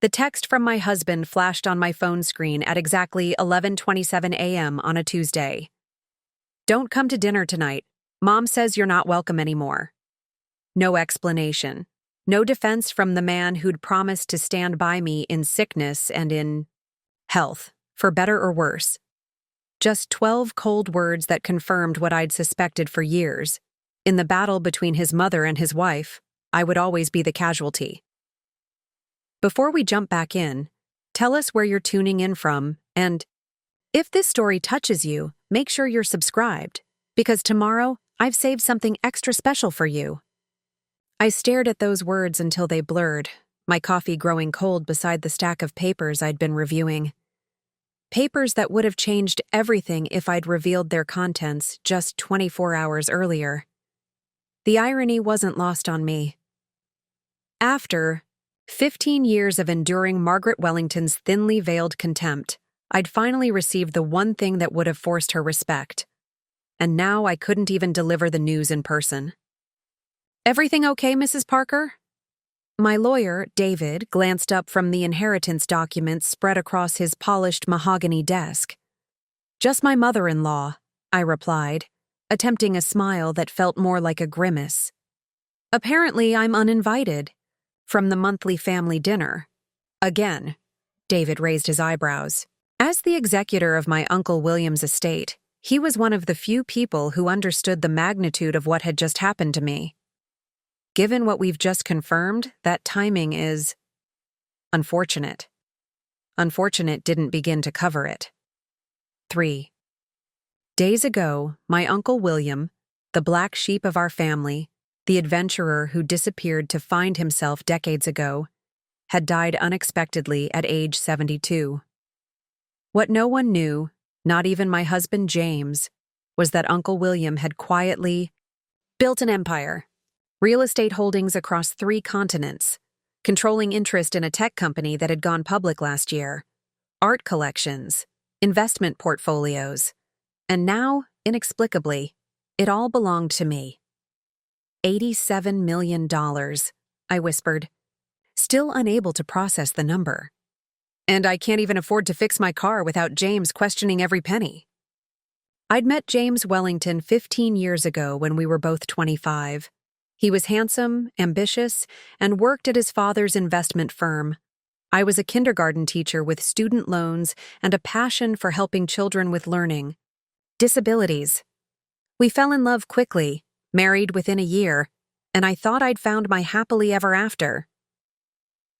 The text from my husband flashed on my phone screen at exactly 11:27 a.m. on a Tuesday. "Don't come to dinner tonight. Mom says you're not welcome anymore." No explanation. No defense from the man who'd promised to stand by me in sickness and in health, for better or worse. Just 12 cold words that confirmed what I'd suspected for years. In the battle between his mother and his wife, I would always be the casualty. Before we jump back in, tell us where you're tuning in from, and if this story touches you, make sure you're subscribed, because tomorrow I've saved something extra special for you. I stared at those words until they blurred, my coffee growing cold beside the stack of papers I'd been reviewing. Papers that would have changed everything if I'd revealed their contents just 24 hours earlier. The irony wasn't lost on me. After 15 years of enduring Margaret Wellington's thinly veiled contempt, I'd finally received the one thing that would have forced her respect. And now I couldn't even deliver the news in person. "Everything okay, Mrs. Parker?" My lawyer, David, glanced up from the inheritance documents spread across his polished mahogany desk. "Just my mother-in-law," I replied, attempting a smile that felt more like a grimace. "Apparently, I'm uninvited from the monthly family dinner." Again, David raised his eyebrows. As the executor of my Uncle William's estate, he was one of the few people who understood the magnitude of what had just happened to me. Given what we've just confirmed, that timing is unfortunate. Unfortunate didn't begin to cover it. 3 days ago, my Uncle William, the black sheep of our family, the adventurer who disappeared to find himself decades ago, had died unexpectedly at age 72. What no one knew, not even my husband James, was that Uncle William had quietly built an empire. Real estate holdings across 3 continents, controlling interest in a tech company that had gone public last year, art collections, investment portfolios, and now, inexplicably, it all belonged to me. $87 million, I whispered, still unable to process the number. And I can't even afford to fix my car without James questioning every penny. I'd met James Wellington 15 years ago when we were both 25. He was handsome, ambitious, and worked at his father's investment firm. I was a kindergarten teacher with student loans and a passion for helping children with learning disabilities. We fell in love quickly, married within a year, and I thought I'd found my happily ever after.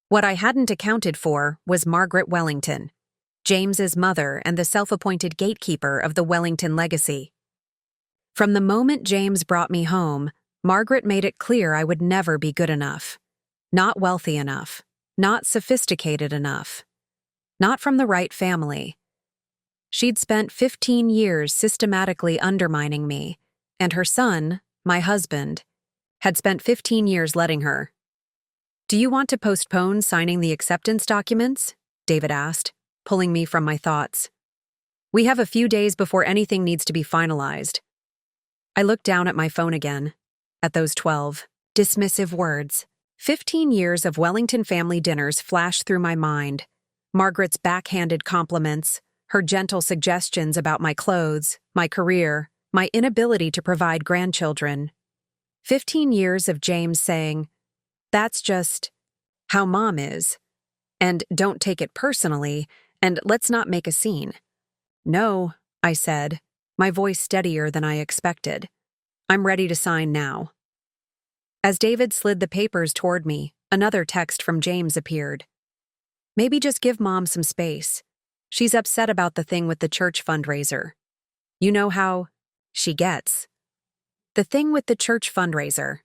What I hadn't accounted for was Margaret Wellington, James's mother and the self-appointed gatekeeper of the Wellington legacy. From the moment James brought me home, Margaret made it clear I would never be good enough, not wealthy enough, not sophisticated enough, not from the right family. She'd spent 15 years systematically undermining me, and her son, my husband, had spent 15 years letting her. "Do you want to postpone signing the acceptance documents?" David asked, pulling me from my thoughts. "We have a few days before anything needs to be finalized." I looked down at my phone again, at those 12 dismissive words. 15 years of Wellington family dinners flashed through my mind. Margaret's backhanded compliments, her gentle suggestions about my clothes, my career, my inability to provide grandchildren. 15 years of James saying, "That's just how Mom is," and "Don't take it personally," and "Let's not make a scene." "No," I said, my voice steadier than I expected. "I'm ready to sign now." As David slid the papers toward me, another text from James appeared. "Maybe just give Mom some space. She's upset about the thing with the church fundraiser. You know how she gets." The thing with the church fundraiser.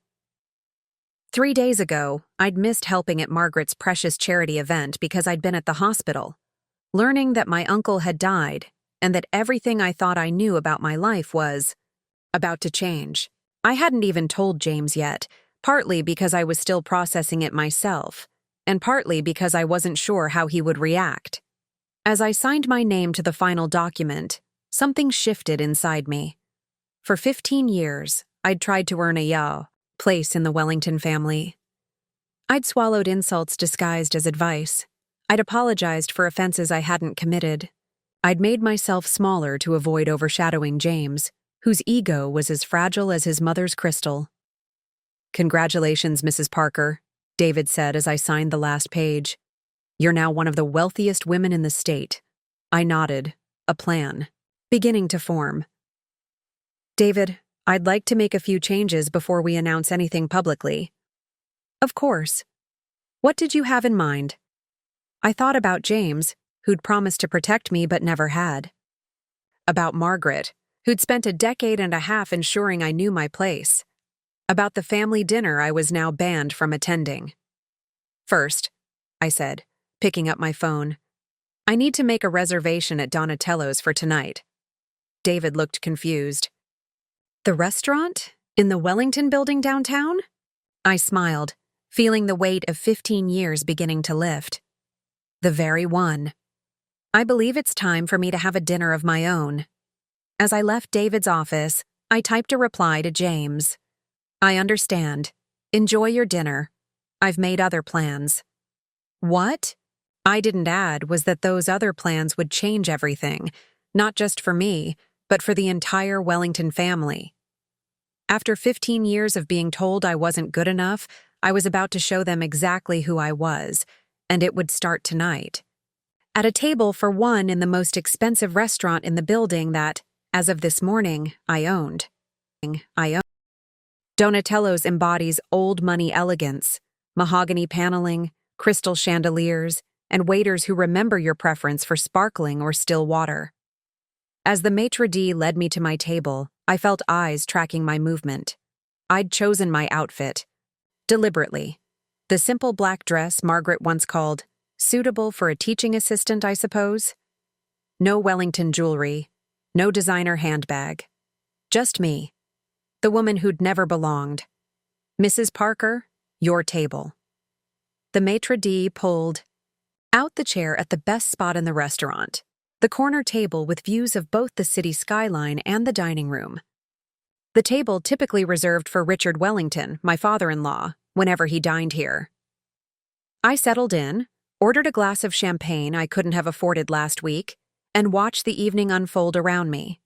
3 days ago, I'd missed helping at Margaret's precious charity event because I'd been at the hospital, learning that my uncle had died and that everything I thought I knew about my life was about to change. I hadn't even told James yet, partly because I was still processing it myself, and partly because I wasn't sure how he would react. As I signed my name to the final document, something shifted inside me. For 15 years, I'd tried to earn a place in the Wellington family. I'd swallowed insults disguised as advice, I'd apologized for offenses I hadn't committed. I'd made myself smaller to avoid overshadowing James, whose ego was as fragile as his mother's crystal. "Congratulations, Mrs. Parker," David said as I signed the last page. "You're now one of the wealthiest women in the state." I nodded, a plan beginning to form. "David, I'd like to make a few changes before we announce anything publicly." "Of course. What did you have in mind?" I thought about James, who'd promised to protect me but never had. About Margaret, who'd spent a decade and a half ensuring I knew my place. About the family dinner I was now banned from attending. "First," I said, picking up my phone, "I need to make a reservation at Donatello's for tonight." David looked confused. "The restaurant? In the Wellington building downtown?" I smiled, feeling the weight of 15 years beginning to lift. "The very one. I believe it's time for me to have a dinner of my own." As I left David's office, I typed a reply to James. "I understand. Enjoy your dinner. I've made other plans." What I didn't add was that those other plans would change everything, not just for me, but for the entire Wellington family. After 15 years of being told I wasn't good enough, I was about to show them exactly who I was, and it would start tonight. At a table for one in the most expensive restaurant in the building that, as of this morning, I owned. Donatello's embodies old money elegance, mahogany paneling, crystal chandeliers, and waiters who remember your preference for sparkling or still water. As the maitre d' led me to my table, I felt eyes tracking my movement. I'd chosen my outfit. Deliberately. The simple black dress Margaret once called suitable for a teaching assistant, I suppose. No Wellington jewelry, no designer handbag. Just me. The woman who'd never belonged. "Mrs. Parker, your table." The maitre d' pulled out the chair at the best spot in the restaurant, the corner table with views of both the city skyline and the dining room. The table typically reserved for Richard Wellington, my father-in-law, whenever he dined here. I settled in, ordered a glass of champagne I couldn't have afforded last week, and watched the evening unfold around me.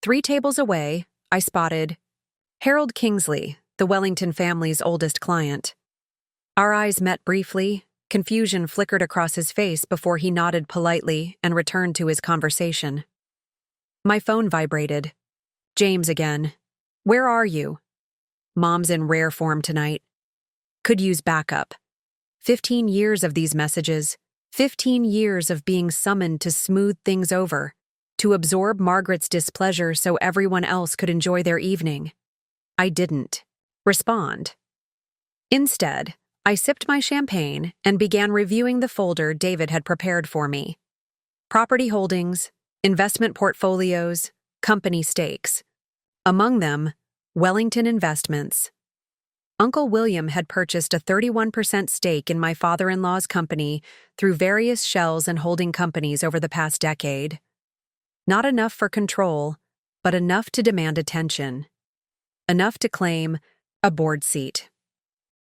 3 tables away, I spotted Harold Kingsley, the Wellington family's oldest client. Our eyes met briefly. Confusion flickered across his face before he nodded politely and returned to his conversation. My phone vibrated. James again. "Where are you?" "Mom's in rare form tonight. Could use backup." 15 years of these messages. 15 years of being summoned to smooth things over, to absorb Margaret's displeasure so everyone else could enjoy their evening. I didn't respond. Instead, I sipped my champagne and began reviewing the folder David had prepared for me. Property holdings, investment portfolios, company stakes. Among them, Wellington Investments. Uncle William had purchased a 31% stake in my father-in-law's company through various shells and holding companies over the past decade. Not enough for control, but enough to demand attention. Enough to claim a board seat.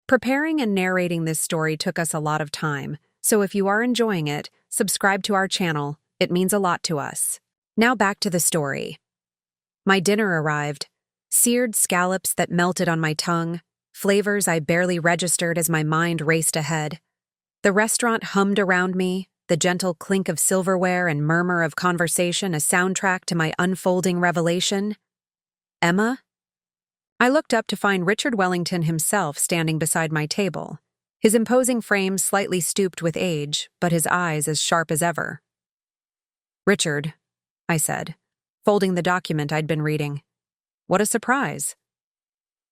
Preparing and narrating this story took us a lot of time, so if you are enjoying it, subscribe to our channel. It means a lot to us. Now back to the story. My dinner arrived. Seared scallops that melted on my tongue, flavors I barely registered as my mind raced ahead. The restaurant hummed around me, the gentle clink of silverware and murmur of conversation a soundtrack to my unfolding revelation. Emma? I looked up to find Richard Wellington himself standing beside my table, his imposing frame slightly stooped with age, but his eyes as sharp as ever. "Richard," I said, folding the document I'd been reading. "What a surprise."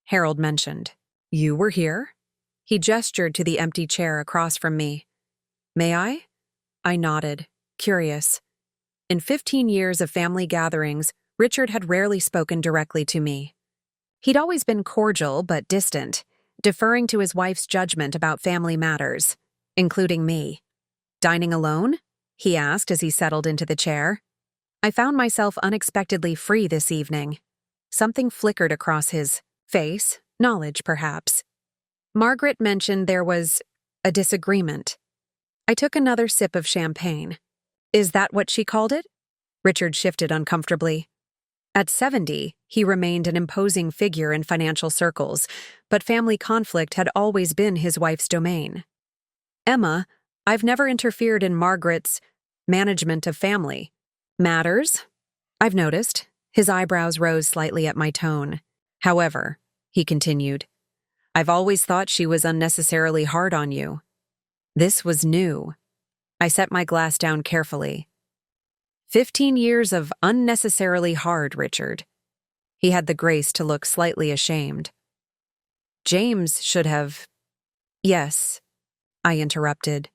Harold mentioned. "You were here?" He gestured to the empty chair across from me. "May I?" I nodded, curious. In 15 years of family gatherings, Richard had rarely spoken directly to me. He'd always been cordial but distant, deferring to his wife's judgment about family matters, including me. "Dining alone?" he asked as he settled into the chair. I found myself unexpectedly free this evening. Something flickered across his face, knowledge perhaps. Margaret mentioned there was a disagreement. I took another sip of champagne. Is that what she called it? Richard shifted uncomfortably. At 70, he remained an imposing figure in financial circles, but family conflict had always been his wife's domain. Emma, I've never interfered in Margaret's management of family matters. I've noticed. His eyebrows rose slightly at my tone. However, he continued, I've always thought she was unnecessarily hard on you. This was new. I set my glass down carefully. 15 years of unnecessarily hard, Richard. He had the grace to look slightly ashamed. James should have... Yes, I interrupted.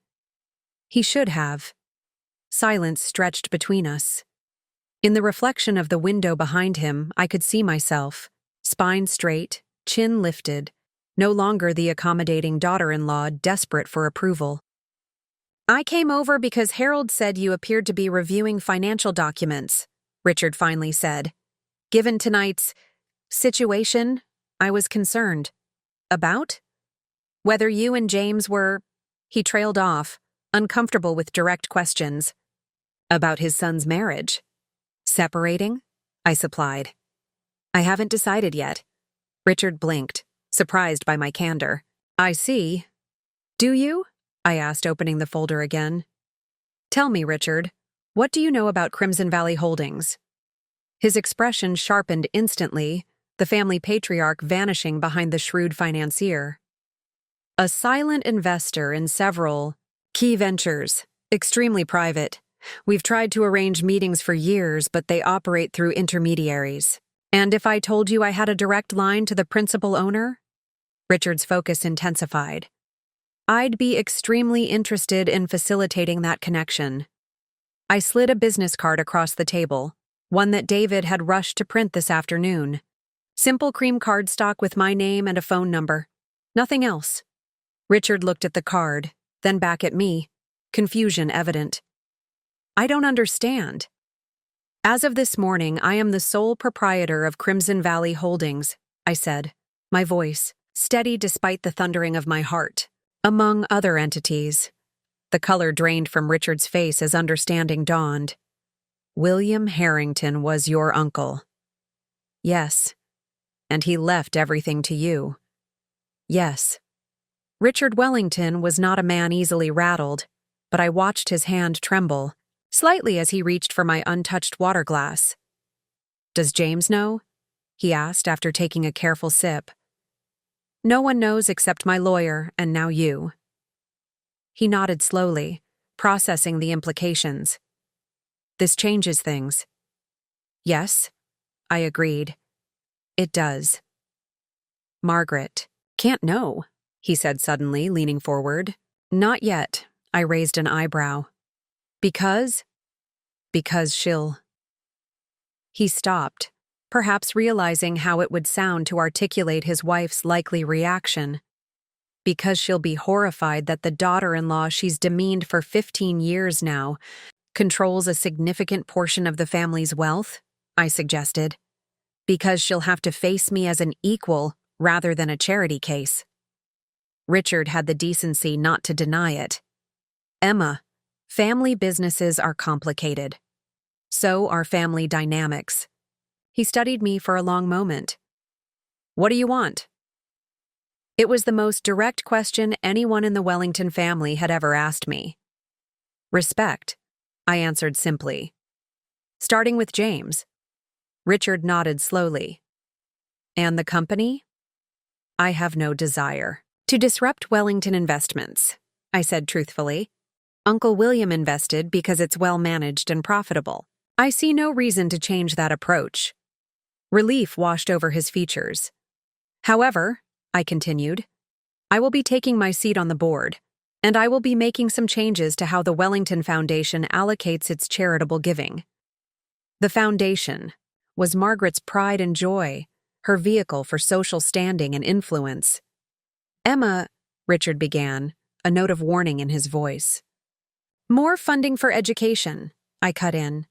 He should have. Silence stretched between us. In the reflection of the window behind him, I could see myself, spine straight, chin lifted, no longer the accommodating daughter-in-law desperate for approval. I came over because Harold said you appeared to be reviewing financial documents, Richard finally said. Given tonight's situation, I was concerned. About? Whether you and James were... He trailed off, uncomfortable with direct questions. About his son's marriage. Separating? I supplied. I haven't decided yet. Richard blinked, surprised by my candor. I see. Do you? I asked, opening the folder again. Tell me, Richard, what do you know about Crimson Valley Holdings? His expression sharpened instantly, the family patriarch vanishing behind the shrewd financier. A silent investor in several key ventures, extremely private. We've tried to arrange meetings for years, but they operate through intermediaries. And if I told you I had a direct line to the principal owner? Richard's focus intensified. I'd be extremely interested in facilitating that connection. I slid a business card across the table, one that David had rushed to print this afternoon. Simple cream cardstock with my name and a phone number. Nothing else. Richard looked at the card, then back at me, confusion evident. I don't understand. As of this morning, I am the sole proprietor of Crimson Valley Holdings, I said, my voice steady despite the thundering of my heart. Among other entities. The color drained from Richard's face as understanding dawned. William Harrington was your uncle. Yes. And he left everything to you. Yes. Richard Wellington was not a man easily rattled, but I watched his hand tremble, slightly as he reached for my untouched water glass. Does James know? He asked after taking a careful sip. No one knows except my lawyer and now you. He nodded slowly, processing the implications. This changes things. Yes, I agreed. It does. Margaret can't know, he said suddenly, leaning forward. Not yet, I raised an eyebrow. Because? Because she'll... He stopped, perhaps realizing how it would sound to articulate his wife's likely reaction. Because she'll be horrified that the daughter-in-law she's demeaned for 15 years now controls a significant portion of the family's wealth, I suggested. Because she'll have to face me as an equal rather than a charity case. Richard had the decency not to deny it. Emma, family businesses are complicated. So are family dynamics. He studied me for a long moment. What do you want? It was the most direct question anyone in the Wellington family had ever asked me. Respect, I answered simply. Starting with James. Richard nodded slowly. And the company? I have no desire to disrupt Wellington Investments, I said truthfully. Uncle William invested because it's well managed and profitable. I see no reason to change that approach. Relief washed over his features. However, I continued, I will be taking my seat on the board, and I will be making some changes to how the Wellington Foundation allocates its charitable giving. The foundation was Margaret's pride and joy, her vehicle for social standing and influence. Emma, Richard began, a note of warning in his voice. More funding for education, I cut in.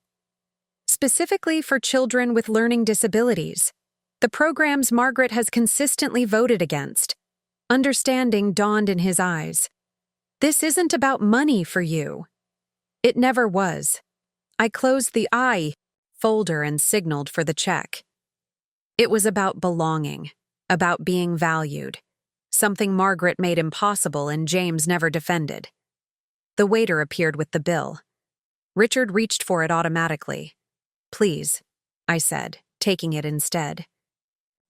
Specifically for children with learning disabilities. The programs Margaret has consistently voted against. Understanding dawned in his eyes. This isn't about money for you. It never was. I closed the I folder and signaled for the check. It was about belonging, about being valued, something Margaret made impossible and James never defended. The waiter appeared with the bill. Richard reached for it automatically. "Please," I said, taking it instead.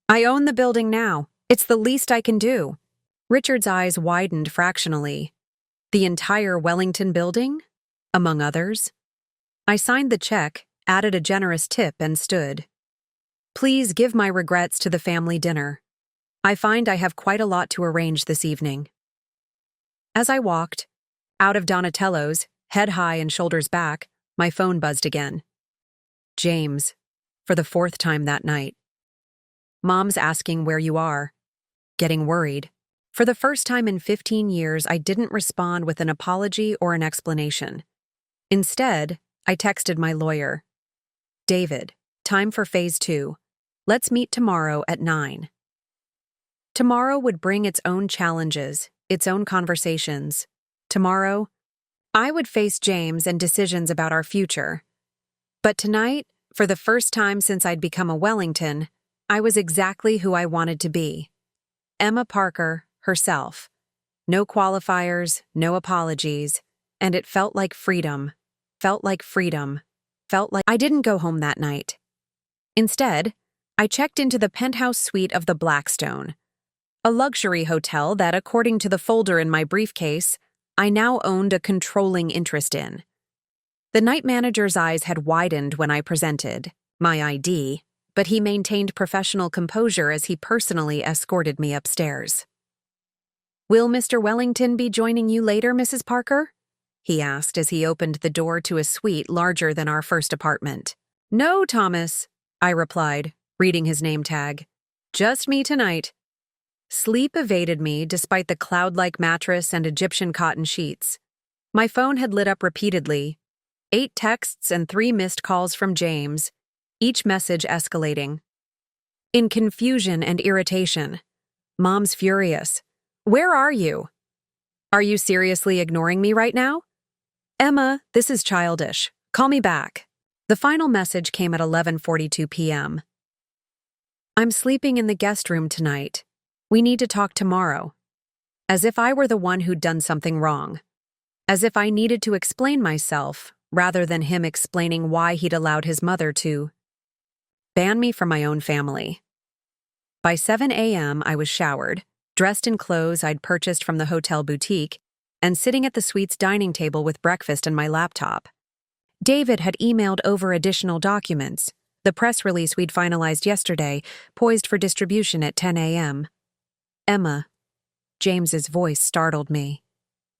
"I own the building now. It's the least I can do." Richard's eyes widened fractionally. "The entire Wellington building? Among others?" I signed the check, added a generous tip, and stood. "Please give my regrets to the family dinner. I find I have quite a lot to arrange this evening." As I walked, out of Donatello's, head high and shoulders back, my phone buzzed again. James, for the 4th time that night. "Mom's asking where you are." Getting worried. For the first time in 15 years, I didn't respond with an apology or an explanation. Instead, I texted my lawyer. "David, time for phase 2. Let's meet tomorrow at 9. Tomorrow would bring its own challenges, its own conversations. Tomorrow, I would face James and decisions about our future. But tonight, for the first time since I'd become a Wellington, I was exactly who I wanted to be. Emma Parker, herself. No qualifiers, no apologies, and it felt like freedom. Felt like freedom. Felt like I didn't go home that night. Instead, I checked into the penthouse suite of the Blackstone, a luxury hotel that, according to the folder in my briefcase, I now owned a controlling interest in. The night manager's eyes had widened when I presented my ID, but he maintained professional composure as he personally escorted me upstairs. "Will Mr. Wellington be joining you later, Mrs. Parker?" he asked as he opened the door to a suite larger than our first apartment. "No, Thomas," I replied, reading his name tag. "Just me tonight." Sleep evaded me despite the cloud-like mattress and Egyptian cotton sheets. My phone had lit up repeatedly. 8 texts and 3 missed calls from James, each message escalating. In confusion and irritation. "Mom's furious. Where are you? Are you seriously ignoring me right now? Emma, this is childish. Call me back." The final message came at 11:42 p.m. "I'm sleeping in the guest room tonight. We need to talk tomorrow." As if I were the one who'd done something wrong. As if I needed to explain myself, rather than him explaining why he'd allowed his mother to ban me from my own family. By 7 a.m., I was showered, dressed in clothes I'd purchased from the hotel boutique, and sitting at the suite's dining table with breakfast and my laptop. David had emailed over additional documents, the press release we'd finalized yesterday, poised for distribution at 10 a.m. "Emma." James's voice startled me.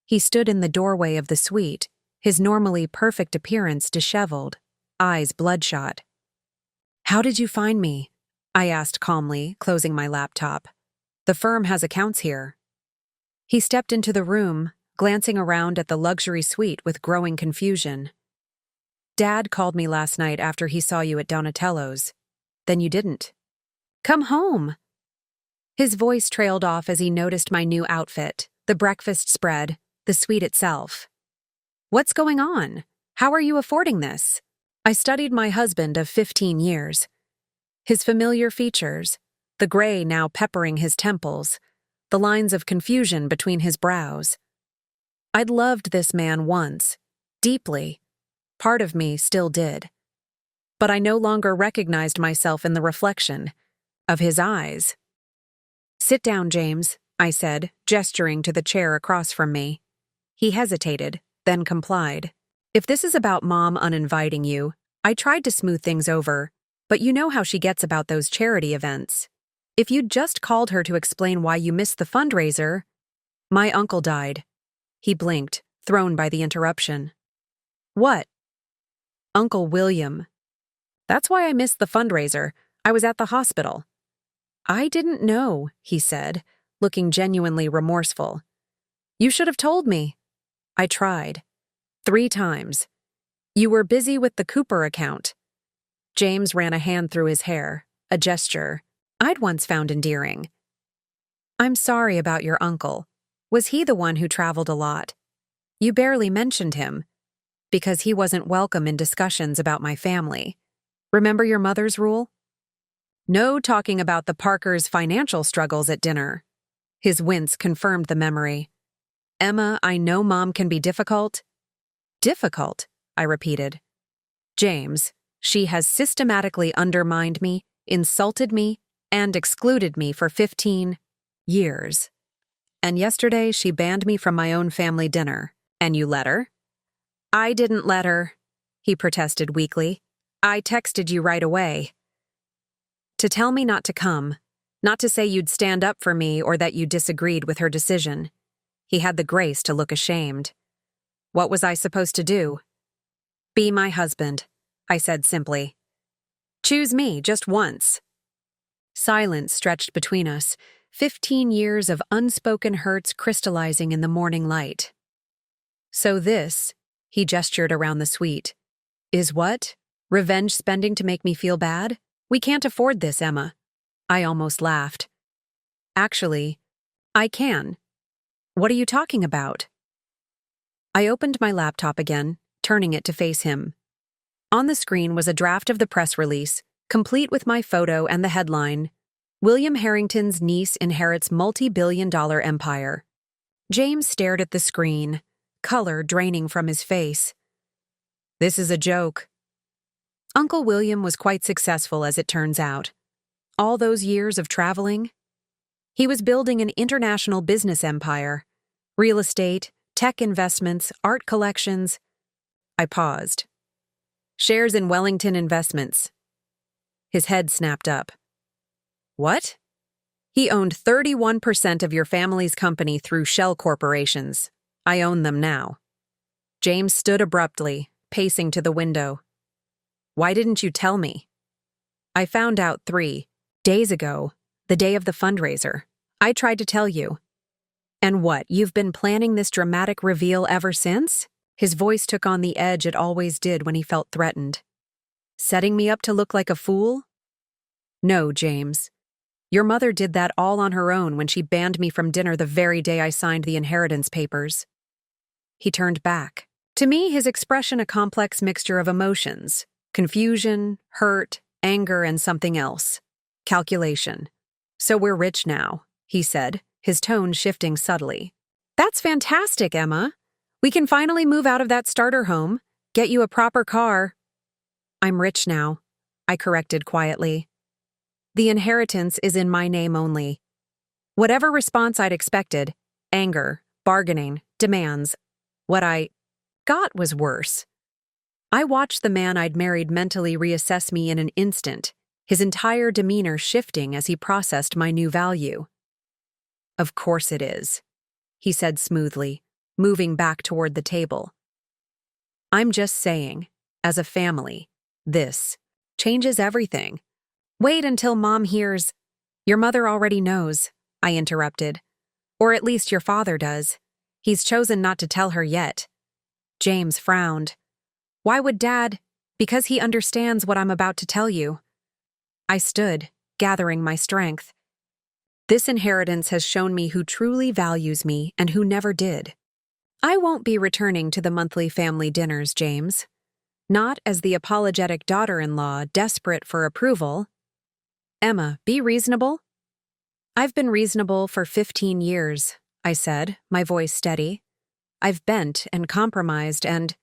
He stood in the doorway of the suite, his normally perfect appearance disheveled, eyes bloodshot. "How did you find me?" I asked calmly, closing my laptop. "The firm has accounts here." He stepped into the room, glancing around at the luxury suite with growing confusion. "Dad called me last night after he saw you at Donatello's. Then you didn't. Come home." His voice trailed off as he noticed my new outfit, the breakfast spread, the suite itself. "What's going on? How are you affording this?" I studied my husband of 15 years. His familiar features, the gray now peppering his temples, the lines of confusion between his brows. I'd loved this man once, deeply. Part of me still did. But I no longer recognized myself in the reflection of his eyes. "Sit down, James," I said, gesturing to the chair across from me. He hesitated, then complied. "If this is about Mom uninviting you, I tried to smooth things over, but you know how she gets about those charity events. If you'd just called her to explain why you missed the fundraiser—" "My uncle died." He blinked, thrown by the interruption. "What?" "Uncle William. That's why I missed the fundraiser. I was at the hospital." "I didn't know," he said, looking genuinely remorseful. "You should have told me." I tried. 3 times. "You were busy with the Cooper account." James ran a hand through his hair, a gesture I'd once found endearing. "I'm sorry about your uncle. Was he the one who traveled a lot?" You barely mentioned him, because he wasn't welcome in discussions about my family. Remember your mother's rule? No talking about the Parkers' financial struggles at dinner. His wince confirmed the memory. Emma, I know Mom can be difficult. Difficult, I repeated. James, she has systematically undermined me, insulted me, and excluded me for 15 years. And yesterday she banned me from my own family dinner. And you let her? I didn't let her, he protested weakly. I texted you right away. To tell me not to come, not to say you'd stand up for me or that you disagreed with her decision. He had the grace to look ashamed. What was I supposed to do? Be my husband, I said simply. Choose me just once. Silence stretched between us, 15 years of unspoken hurts crystallizing in the morning light. So this, he gestured around the suite, is what? Revenge spending to make me feel bad? We can't afford this, Emma. I almost laughed. Actually, I can. What are you talking about? I opened my laptop again, turning it to face him. On the screen was a draft of the press release, complete with my photo and the headline, William Harrington's niece inherits multi-billion-dollar empire. James stared at the screen, color draining from his face. This is a joke. Uncle William was quite successful, as it turns out. All those years of traveling. He was building an international business empire. Real estate, tech investments, art collections. I paused. Shares in Wellington Investments. His head snapped up. What? He owned 31% of your family's company through shell corporations. I own them now. James stood abruptly, pacing to the window. Why didn't you tell me? I found out 3 days ago, the day of the fundraiser. I tried to tell you. And what, you've been planning this dramatic reveal ever since? His voice took on the edge it always did when he felt threatened. Setting me up to look like a fool? No, James. Your mother did that all on her own when she banned me from dinner the very day I signed the inheritance papers. He turned back. To me, his expression a complex mixture of emotions. Confusion, hurt, anger, and something else. Calculation. So we're rich now, he said, his tone shifting subtly. That's fantastic, Emma. We can finally move out of that starter home, get you a proper car. I'm rich now, I corrected quietly. The inheritance is in my name only. Whatever response I'd expected, anger, bargaining, demands, what I got was worse. I watched the man I'd married mentally reassess me in an instant, his entire demeanor shifting as he processed my new value. Of course it is, he said smoothly, moving back toward the table. I'm just saying, as a family, this changes everything. Wait until Mom hears. Your mother already knows, I interrupted. Or at least your father does. He's chosen not to tell her yet. James frowned. Why would Dad? Because he understands what I'm about to tell you. I stood, gathering my strength. This inheritance has shown me who truly values me and who never did. I won't be returning to the monthly family dinners, James. Not as the apologetic daughter-in-law desperate for approval. Emma, be reasonable. I've been reasonable for 15 years, I said, my voice steady. I've bent and compromised and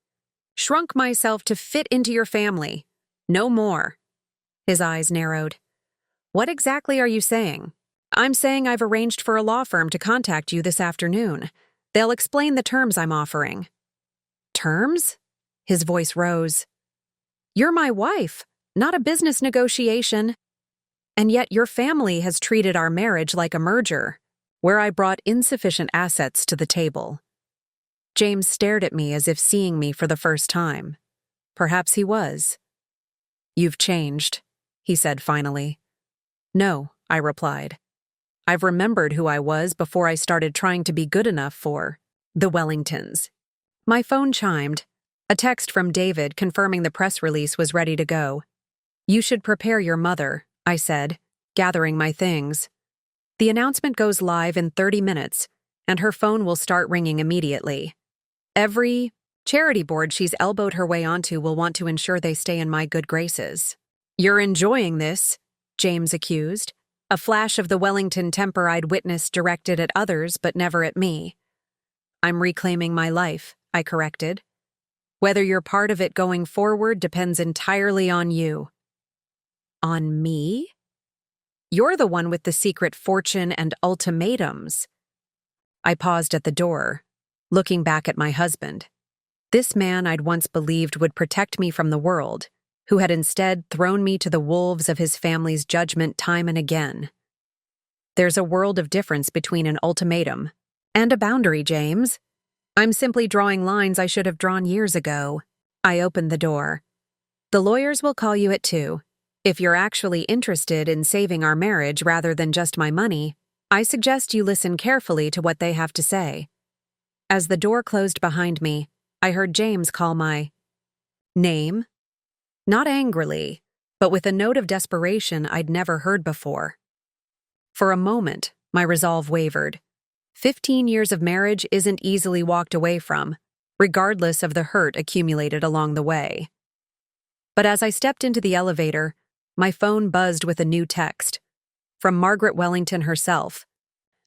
shrunk myself to fit into your family. No more. His eyes narrowed. What exactly are you saying? I'm saying I've arranged for a law firm to contact you this afternoon. They'll explain the terms I'm offering. Terms? His voice rose. You're my wife, not a business negotiation. And yet your family has treated our marriage like a merger, where I brought insufficient assets to the table. James stared at me as if seeing me for the first time. Perhaps he was. You've changed, he said finally. No, I replied. I've remembered who I was before I started trying to be good enough for the Wellingtons. My phone chimed. A text from David confirming the press release was ready to go. You should prepare your mother, I said, gathering my things. The announcement goes live in 30 minutes, and her phone will start ringing immediately. Every charity board she's elbowed her way onto will want to ensure they stay in my good graces. You're enjoying this, James accused, a flash of the Wellington temper I'd witnessed directed at others but never at me. I'm reclaiming my life, I corrected. Whether you're part of it going forward depends entirely on you. On me? You're the one with the secret fortune and ultimatums. I paused at the door, looking back at my husband. This man I'd once believed would protect me from the world, who had instead thrown me to the wolves of his family's judgment time and again. There's a world of difference between an ultimatum and a boundary, James. I'm simply drawing lines I should have drawn years ago. I opened the door. The lawyers will call you at 2. If you're actually interested in saving our marriage rather than just my money, I suggest you listen carefully to what they have to say. As the door closed behind me, I heard James call my name. Not angrily, but with a note of desperation I'd never heard before. For a moment, my resolve wavered. 15 years of marriage isn't easily walked away from, regardless of the hurt accumulated along the way. But as I stepped into the elevator, my phone buzzed with a new text. From Margaret Wellington herself.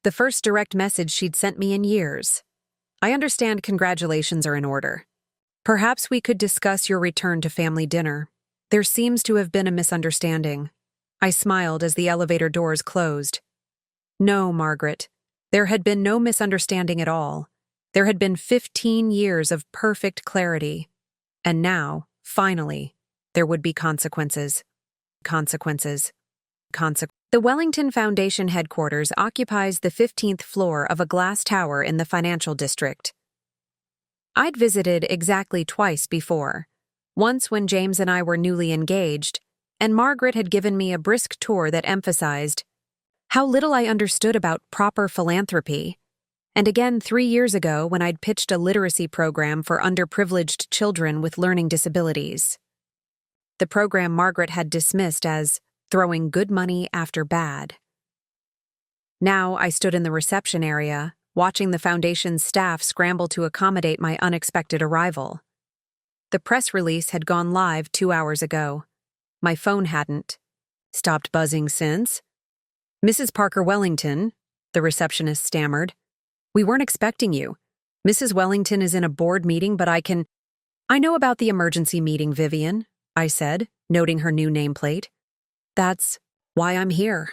The first direct message she'd sent me in years. I understand congratulations are in order. Perhaps we could discuss your return to family dinner. There seems to have been a misunderstanding. I smiled as the elevator doors closed. No, Margaret. There had been no misunderstanding at all. There had been 15 years of perfect clarity. And now, finally, there would be consequences. Consequences. The Wellington Foundation headquarters occupies the 15th floor of a glass tower in the financial district. I'd visited exactly twice before, once when James and I were newly engaged, and Margaret had given me a brisk tour that emphasized how little I understood about proper philanthropy, and again 3 years ago when I'd pitched a literacy program for underprivileged children with learning disabilities. The program Margaret had dismissed as throwing good money after bad. Now I stood in the reception area, watching the foundation's staff scramble to accommodate my unexpected arrival. The press release had gone live 2 hours ago. My phone hadn't. Stopped buzzing since. Mrs. Parker Wellington, the receptionist stammered. We weren't expecting you. Mrs. Wellington is in a board meeting, but I know about the emergency meeting, Vivian, I said, noting her new nameplate. That's why I'm here.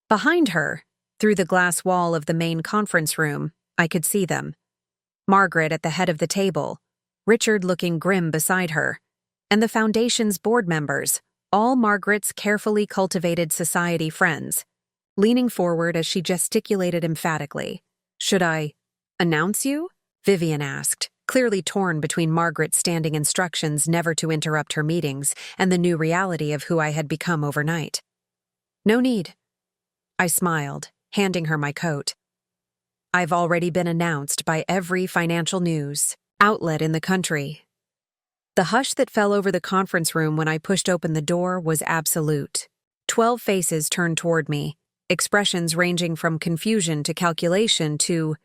Behind her, through the glass wall of the main conference room, I could see them. Margaret at the head of the table, Richard looking grim beside her, and the foundation's board members, all Margaret's carefully cultivated society friends, leaning forward as she gesticulated emphatically. Should I announce you? Vivian asked, clearly torn between Margaret's standing instructions never to interrupt her meetings and the new reality of who I had become overnight. No need. I smiled, handing her my coat. I've already been announced by every financial news outlet in the country. The hush that fell over the conference room when I pushed open the door was absolute. 12 faces turned toward me, expressions ranging from confusion to calculation to,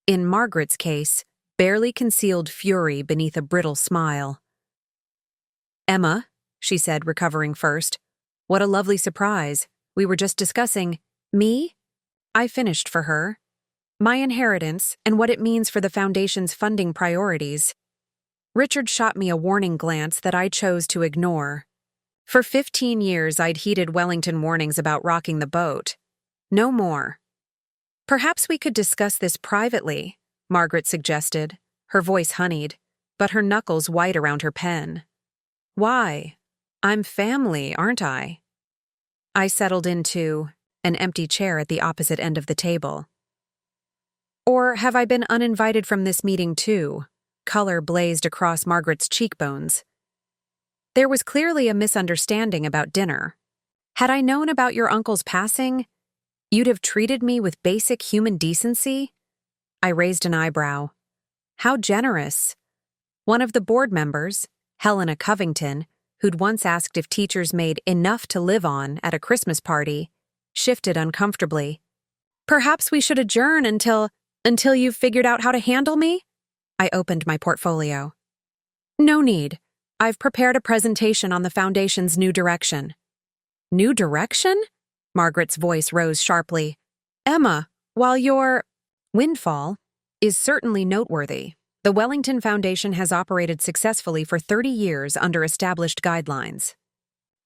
in Margaret's case, barely concealed fury beneath a brittle smile. Emma, she said, recovering first. What a lovely surprise. We were just discussing me? I finished for her. My inheritance and what it means for the foundation's funding priorities. Richard shot me a warning glance that I chose to ignore. For 15 years I'd heeded Wellington warnings about rocking the boat. No more. Perhaps we could discuss this privately, Margaret suggested, her voice honeyed, but her knuckles white around her pen. Why? I'm family, aren't I? I settled into an empty chair at the opposite end of the table. Or have I been uninvited from this meeting too? Color blazed across Margaret's cheekbones. There was clearly a misunderstanding about dinner. Had I known about your uncle's passing, you'd have treated me with basic human decency? I raised an eyebrow. How generous. One of the board members, Helena Covington, who'd once asked if teachers made enough to live on at a Christmas party, shifted uncomfortably. Perhaps we should adjourn until you've figured out how to handle me? I opened my portfolio. No need. I've prepared a presentation on the Foundation's new direction. New direction? Margaret's voice rose sharply. Emma, while your windfall is certainly noteworthy, the Wellington Foundation has operated successfully for 30 years under established guidelines.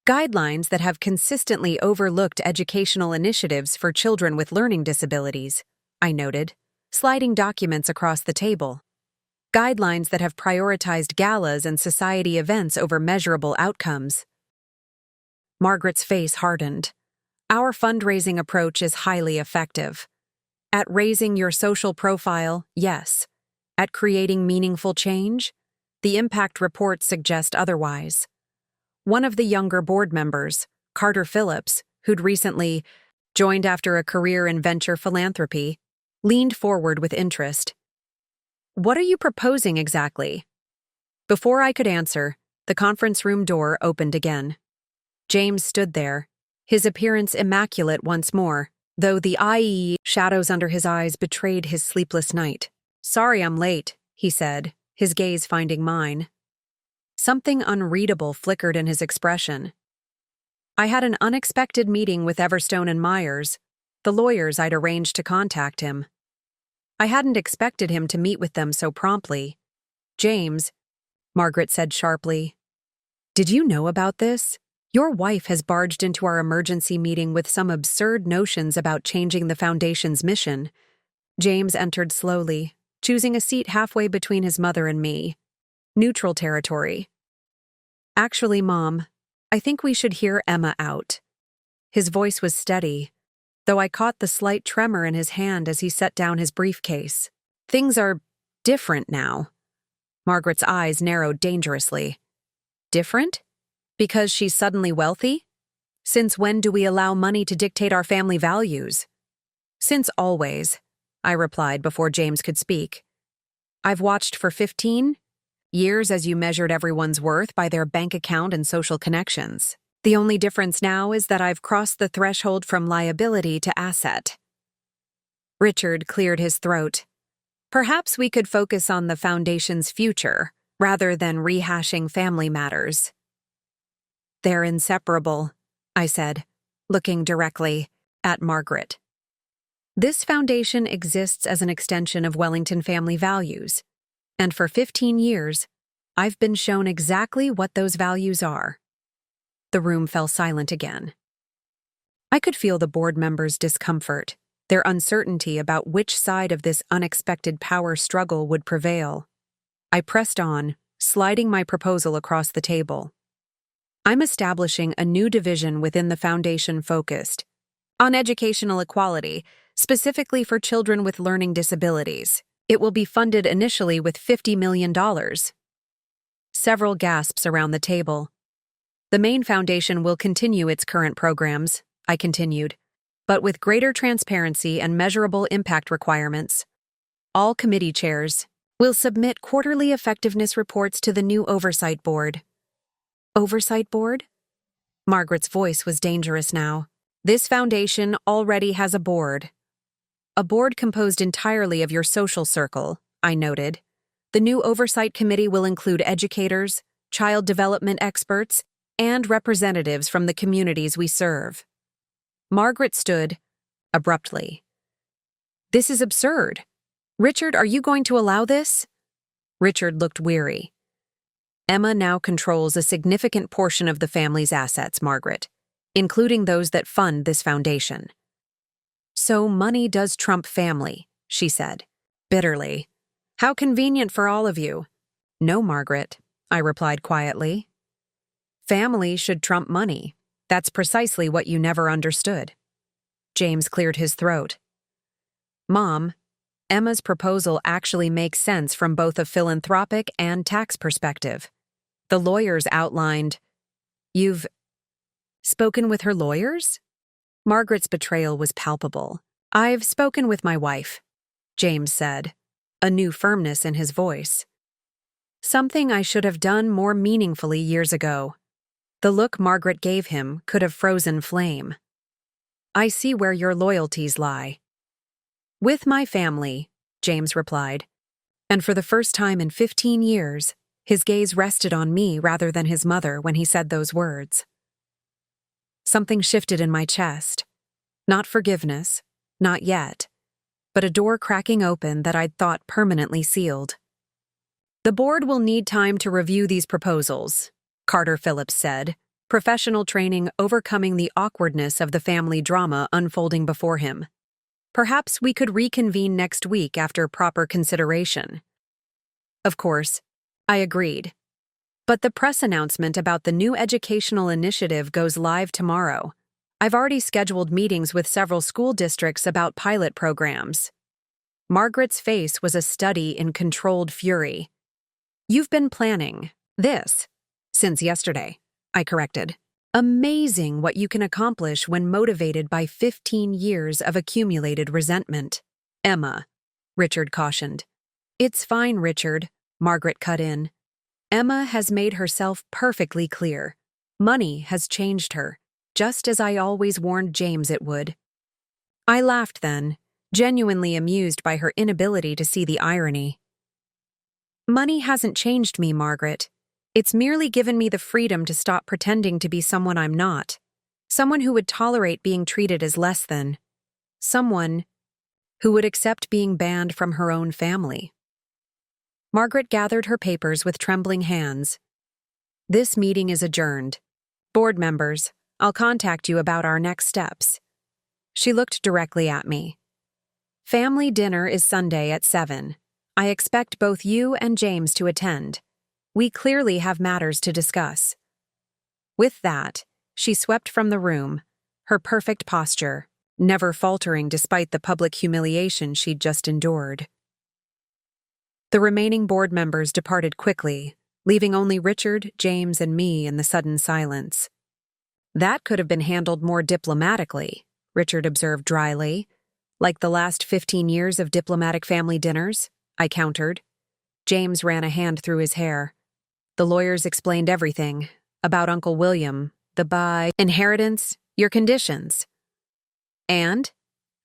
Guidelines that have consistently overlooked educational initiatives for children with learning disabilities, I noted, sliding documents across the table. Guidelines that have prioritized galas and society events over measurable outcomes. Margaret's face hardened. Our fundraising approach is highly effective. At raising your social profile, yes. At creating meaningful change, the impact reports suggest otherwise. One of the younger board members, Carter Phillips, who'd recently joined after a career in venture philanthropy, leaned forward with interest. What are you proposing exactly? Before I could answer, the conference room door opened again. James stood there, his appearance immaculate once more, though the IE shadows under his eyes betrayed his sleepless night. Sorry I'm late, he said, his gaze finding mine. Something unreadable flickered in his expression. I had an unexpected meeting with Everstone and Myers, the lawyers I'd arranged to contact him. I hadn't expected him to meet with them so promptly. James, Margaret said sharply, did you know about this? Your wife has barged into our emergency meeting with some absurd notions about changing the Foundation's mission. James entered slowly, choosing a seat halfway between his mother and me. Neutral territory. Actually, Mom, I think we should hear Emma out. His voice was steady, though I caught the slight tremor in his hand as he set down his briefcase. Things are different now. Margaret's eyes narrowed dangerously. Different? Because she's suddenly wealthy? Since when do we allow money to dictate our family values? Since always, I replied before James could speak. I've watched for 15 years as you measured everyone's worth by their bank account and social connections. The only difference now is that I've crossed the threshold from liability to asset. Richard cleared his throat. Perhaps we could focus on the Foundation's future, rather than rehashing family matters. They're inseparable, I said, looking directly at Margaret. This foundation exists as an extension of Wellington family values, and for 15 years, I've been shown exactly what those values are. The room fell silent again. I could feel the board members' discomfort, their uncertainty about which side of this unexpected power struggle would prevail. I pressed on, sliding my proposal across the table. I'm establishing a new division within the Foundation focused on educational equality, specifically for children with learning disabilities. It will be funded initially with $50 million. Several gasps around the table. The main foundation will continue its current programs, I continued, but with greater transparency and measurable impact requirements. All committee chairs will submit quarterly effectiveness reports to the new Oversight Board. Oversight Board? Margaret's voice was dangerous now. This foundation already has a board. A board composed entirely of your social circle, I noted. The new Oversight Committee will include educators, child development experts, and representatives from the communities we serve. Margaret stood abruptly. This is absurd. Richard, are you going to allow this? Richard looked weary. Emma now controls a significant portion of the family's assets, Margaret, including those that fund this foundation. So money does trump family, she said, bitterly. How convenient for all of you. No, Margaret, I replied quietly. Family should trump money. That's precisely what you never understood. James cleared his throat. Mom, Emma's proposal actually makes sense from both a philanthropic and tax perspective. The lawyers outlined... You've spoken with her lawyers? Margaret's betrayal was palpable. I've spoken with my wife, James said, a new firmness in his voice. Something I should have done more meaningfully years ago. The look Margaret gave him could have frozen flame. I see where your loyalties lie. With my family, James replied, And for the first time in 15 years, his gaze rested on me rather than his mother when he said those words. Something shifted in my chest. Not forgiveness, not yet, but a door cracking open that I'd thought permanently sealed. "The board will need time to review these proposals," Carter Phillips said, professional training overcoming the awkwardness of the family drama unfolding before him. "Perhaps we could reconvene next week after proper consideration." Of course, I agreed. But the press announcement about the new educational initiative goes live tomorrow. I've already scheduled meetings with several school districts about pilot programs. Margaret's face was a study in controlled fury. "You've been planning this since yesterday," I corrected. "Amazing what you can accomplish when motivated by 15 years of accumulated resentment." "Emma," Richard cautioned. "It's fine, Richard," Margaret cut in. "Emma has made herself perfectly clear. Money has changed her, just as I always warned James it would." I laughed then, genuinely amused by her inability to see the irony. "Money hasn't changed me, Margaret. It's merely given me the freedom to stop pretending to be someone I'm not. Someone who would tolerate being treated as less than. Someone who would accept being banned from her own family." Margaret gathered her papers with trembling hands. "This meeting is adjourned. Board members, I'll contact you about our next steps." She looked directly at me. "Family dinner is Sunday at 7. I expect both you and James to attend. We clearly have matters to discuss." With that, she swept from the room, her perfect posture, never faltering despite the public humiliation she'd just endured. The remaining board members departed quickly, leaving only Richard, James, and me in the sudden silence. "That could have been handled more diplomatically," Richard observed dryly. "Like the last 15 years of diplomatic family dinners," I countered. James ran a hand through his hair. "The lawyers explained everything, about Uncle William, the inheritance, your conditions." "And?"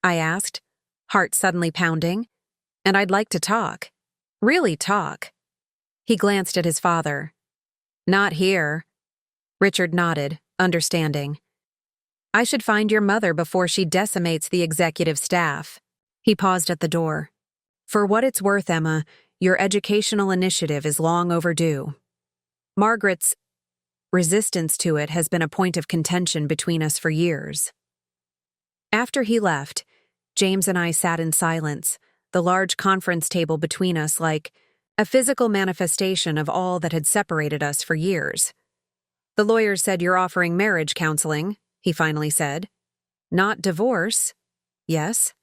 I asked, heart suddenly pounding. "And I'd like to talk. Really talk." He glanced at his father. "Not here." Richard nodded, understanding. "I should find your mother before she decimates the executive staff." He paused at the door. "For what it's worth, Emma, your educational initiative is long overdue. Margaret's resistance to it has been a point of contention between us for years." After he left, James and I sat in silence, the large conference table between us like a physical manifestation of all that had separated us for years. "The lawyers said you're offering marriage counseling," he finally said. "Not divorce." "Yes."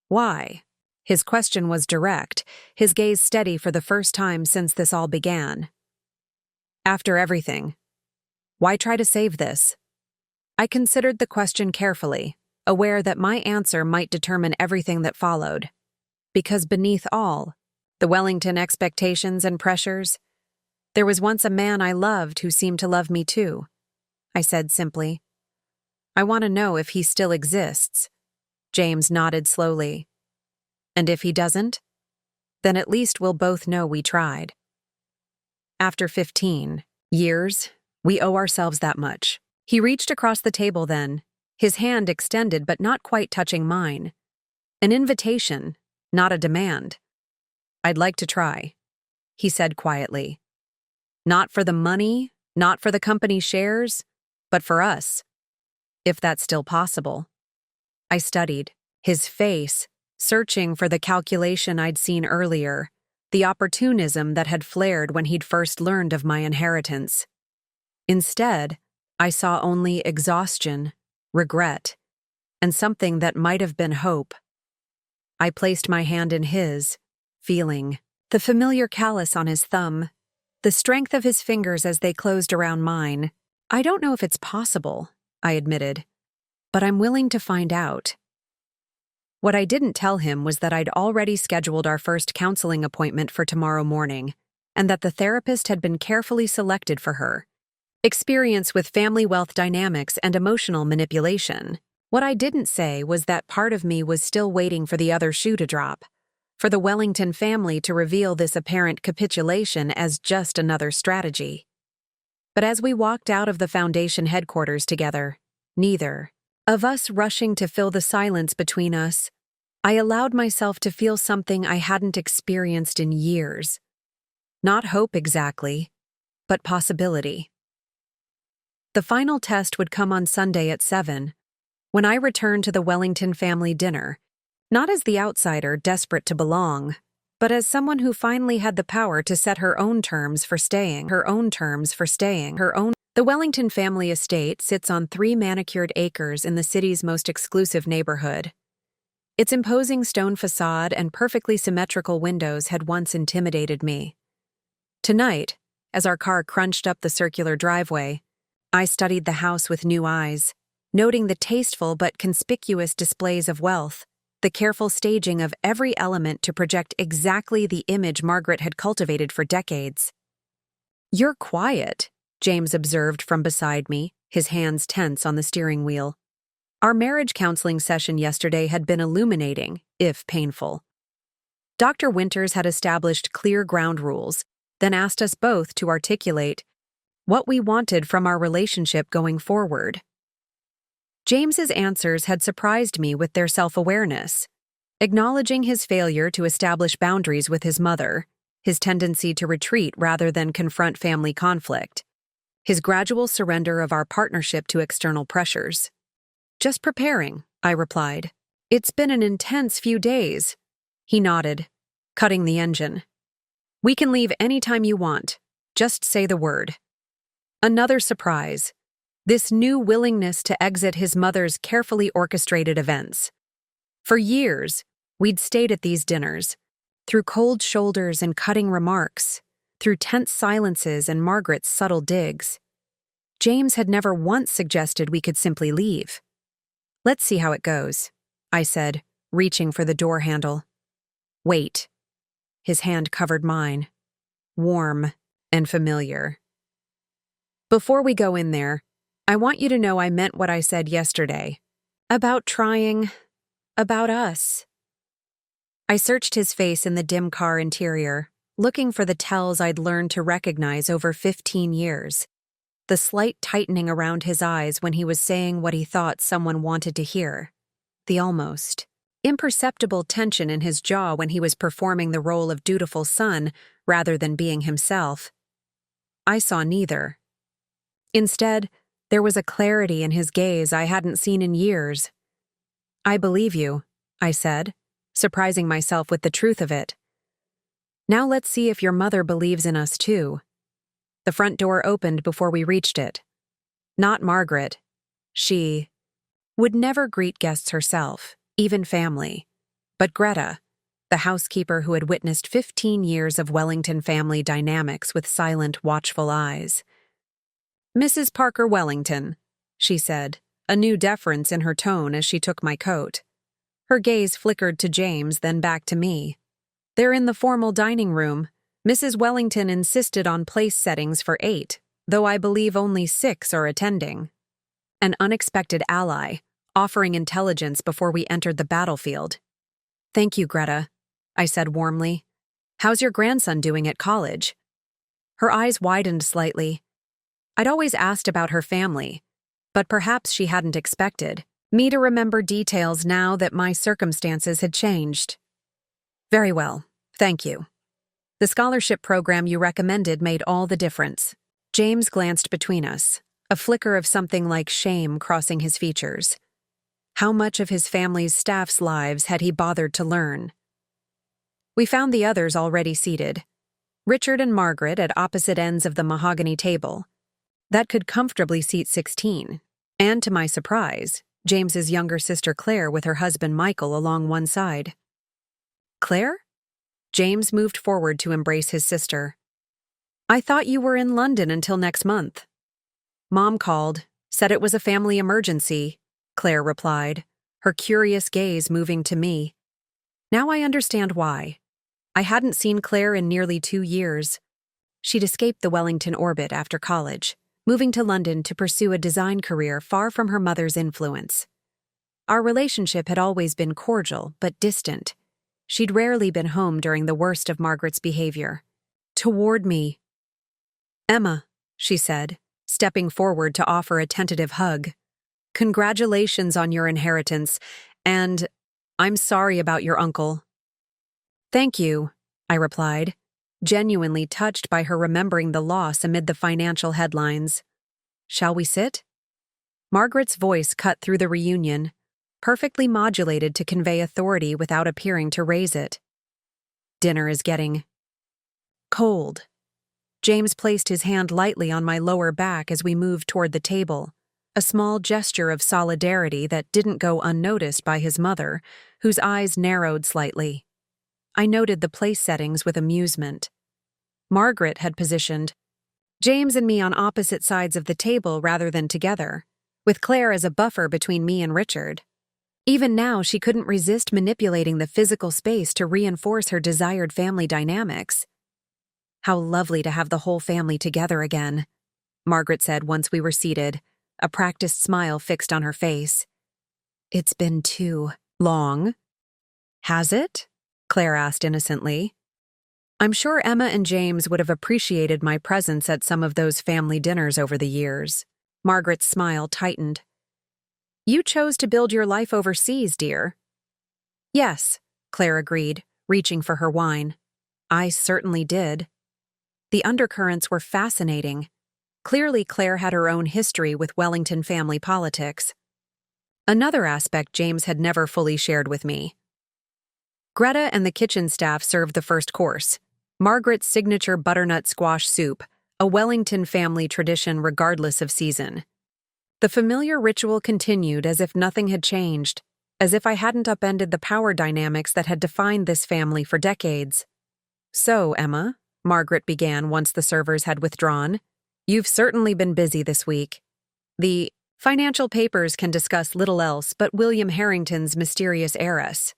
"Why?" His question was direct, his gaze steady for the first time since this all began. "After everything. Why try to save this?" I considered the question carefully, aware that my answer might determine everything that followed. Because beneath all, the Wellington expectations and pressures, there was once a man I loved who seemed to love me too. I said simply. "I want to know if he still exists." James nodded slowly. "And if he doesn't? Then at least we'll both know we tried." After 15 years, we owe ourselves that much. He reached across the table then, his hand extended but not quite touching mine. An invitation, not a demand. "I'd like to try," he said quietly. "Not for the money, not for the company shares, but for us. If that's still possible." I studied his face, searching for the calculation I'd seen earlier, the opportunism that had flared when he'd first learned of my inheritance. Instead, I saw only exhaustion, regret, and something that might have been hope. I placed my hand in his, feeling the familiar callus on his thumb, the strength of his fingers as they closed around mine. "I don't know if it's possible," I admitted, "but I'm willing to find out." What I didn't tell him was that I'd already scheduled our first counseling appointment for tomorrow morning, and that the therapist had been carefully selected for her. Experience with family wealth dynamics and emotional manipulation. What I didn't say was that part of me was still waiting for the other shoe to drop. for the Wellington family to reveal this apparent capitulation as just another strategy. But as we walked out of the Foundation headquarters together, neither of us rushing to fill the silence between us, I allowed myself to feel something I hadn't experienced in years. Not hope exactly, but possibility. The final test would come on Sunday at 7, when I returned to the Wellington family dinner, not as the outsider desperate to belong, but as someone who finally had the power to set her own terms for staying. The Wellington family estate sits on 3 manicured acres in the city's most exclusive neighborhood. Its imposing stone facade and perfectly symmetrical windows had once intimidated me. Tonight, as our car crunched up the circular driveway, I studied the house with new eyes, noting the tasteful but conspicuous displays of wealth, the careful staging of every element to project exactly the image Margaret had cultivated for decades. "You're quiet," James observed from beside me, his hands tense on the steering wheel. Our marriage counseling session yesterday had been illuminating, if painful. Dr. Winters had established clear ground rules, then asked us both to articulate what we wanted from our relationship going forward. James's answers had surprised me with their self-awareness, acknowledging his failure to establish boundaries with his mother, his tendency to retreat rather than confront family conflict, his gradual surrender of our partnership to external pressures. "Just preparing," I replied. "It's been an intense few days." He nodded, cutting the engine. "We can leave any time you want. Just say the word." Another surprise. This new willingness to exit his mother's carefully orchestrated events. For years, we'd stayed at these dinners, through cold shoulders and cutting remarks, through tense silences and Margaret's subtle digs. James had never once suggested we could simply leave. "Let's see how it goes," I said, reaching for the door handle. "Wait." His hand covered mine, warm and familiar. "Before we go in there, I want you to know I meant what I said yesterday. About trying, about us." I searched his face in the dim car interior, looking for the tells I'd learned to recognize over 15 years. The slight tightening around his eyes when he was saying what he thought someone wanted to hear. The almost imperceptible tension in his jaw when he was performing the role of dutiful son rather than being himself. I saw neither. Instead, there was a clarity in his gaze I hadn't seen in years. "I believe you," I said, surprising myself with the truth of it. "Now let's see if your mother believes in us too." The front door opened before we reached it. Not Margaret. She would never greet guests herself, even family. But Greta, the housekeeper who had witnessed 15 years of Wellington family dynamics with silent, watchful eyes. "Mrs. Parker Wellington," she said, a new deference in her tone as she took my coat. Her gaze flickered to James, then back to me. "They're in the formal dining room. Mrs. Wellington insisted on place settings for 8, though I believe only 6 are attending." An unexpected ally, offering intelligence before we entered the battlefield. "Thank you, Greta," I said warmly. "How's your grandson doing at college?" Her eyes widened slightly. I'd always asked about her family, but perhaps she hadn't expected me to remember details now that my circumstances had changed. "Very well, thank you. The scholarship program you recommended made all the difference." James glanced between us, a flicker of something like shame crossing his features. How much of his family's staff's lives had he bothered to learn? We found the others already seated, Richard and Margaret at opposite ends of the mahogany table. That could comfortably seat 16, and to my surprise, James's younger sister Claire with her husband Michael along one side. "Claire?" James moved forward to embrace his sister. "I thought you were in London until next month." "Mom called, said it was a family emergency," Claire replied, her curious gaze moving to me. Now I understand why. I hadn't seen Claire in nearly 2 years. She'd escaped the Wellington orbit after college, moving to London to pursue a design career far from her mother's influence. Our relationship had always been cordial but distant, She'd rarely been home during the worst of Margaret's behavior. Toward me. "Emma," she said, stepping forward to offer a tentative hug. "Congratulations on your inheritance, and I'm sorry about your uncle." "Thank you," I replied, genuinely touched by her remembering the loss amid the financial headlines. "Shall we sit?" Margaret's voice cut through the reunion, perfectly modulated to convey authority without appearing to raise it. "Dinner is getting cold." James placed his hand lightly on my lower back as we moved toward the table, a small gesture of solidarity that didn't go unnoticed by his mother, whose eyes narrowed slightly. I noted the place settings with amusement. Margaret had positioned James and me on opposite sides of the table rather than together, with Claire as a buffer between me and Richard. Even now, she couldn't resist manipulating the physical space to reinforce her desired family dynamics. "How lovely to have the whole family together again," Margaret said once we were seated, a practiced smile fixed on her face. "It's been too long." "Has it?" Claire asked innocently. I'm sure Emma and James would have appreciated my presence at some of those family dinners over the years. Margaret's smile tightened. "You chose to build your life overseas, dear." "Yes," Claire agreed, reaching for her wine. "I certainly did." The undercurrents were fascinating. Clearly, Claire had her own history with Wellington family politics. Another aspect James had never fully shared with me. Greta and the kitchen staff served the first course, Margaret's signature butternut squash soup, a Wellington family tradition regardless of season. The familiar ritual continued as if nothing had changed, as if I hadn't upended the power dynamics that had defined this family for decades. "So, Emma," Margaret began once the servers had withdrawn, "you've certainly been busy this week. The financial papers can discuss little else but William Harrington's mysterious heiress."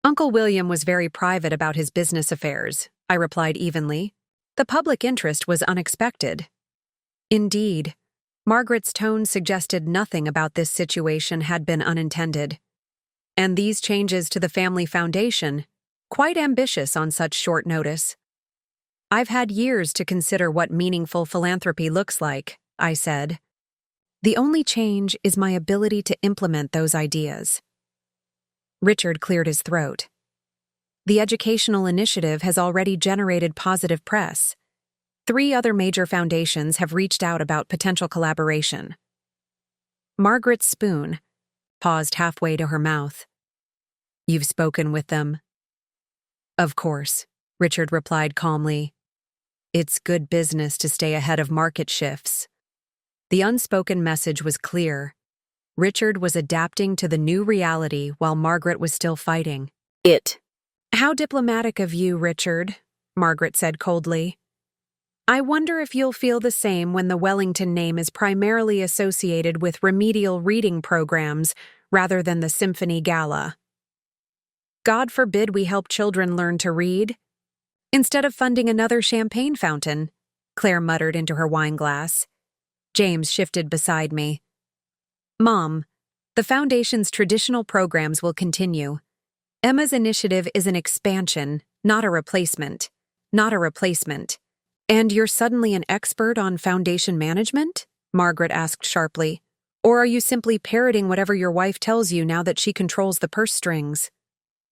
"Uncle William was very private about his business affairs," I replied evenly. "The public interest was unexpected." Indeed, Margaret's tone suggested nothing about this situation had been unintended. And these changes to the family foundation, quite ambitious on such short notice. "I've had years to consider what meaningful philanthropy looks like," I said. "The only change is my ability to implement those ideas." Richard cleared his throat. "The educational initiative has already generated positive press. 3 other major foundations have reached out about potential collaboration." Margaret's spoon paused halfway to her mouth. "You've spoken with them?" "Of course," Richard replied calmly. "It's good business to stay ahead of market shifts." The unspoken message was clear. Richard was adapting to the new reality while Margaret was still fighting it. "How diplomatic of you, Richard," Margaret said coldly. "I wonder if you'll feel the same when the Wellington name is primarily associated with remedial reading programs rather than the Symphony Gala. God forbid we help children learn to read. Instead of funding another champagne fountain," Claire muttered into her wine glass. James shifted beside me. "Mom, the Foundation's traditional programs will continue. Emma's initiative is an expansion, not a replacement. Not a replacement." "And you're suddenly an expert on Foundation management?" Margaret asked sharply. "Or are you simply parroting whatever your wife tells you now that she controls the purse strings?"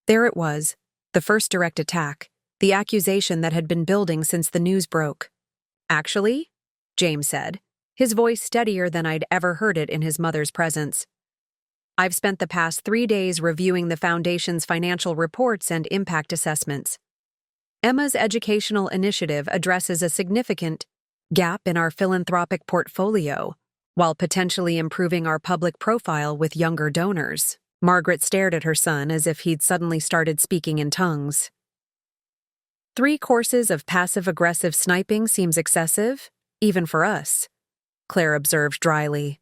There it was, the first direct attack, the accusation that had been building since the news broke. "Actually," James said, his voice steadier than I'd ever heard it in his mother's presence, "I've spent the past 3 days reviewing the Foundation's financial reports and impact assessments. Emma's educational initiative addresses a significant gap in our philanthropic portfolio, while potentially improving our public profile with younger donors." Margaret stared at her son as if he'd suddenly started speaking in tongues. 3 courses of passive-aggressive sniping seems excessive, even for us," Claire observed dryly.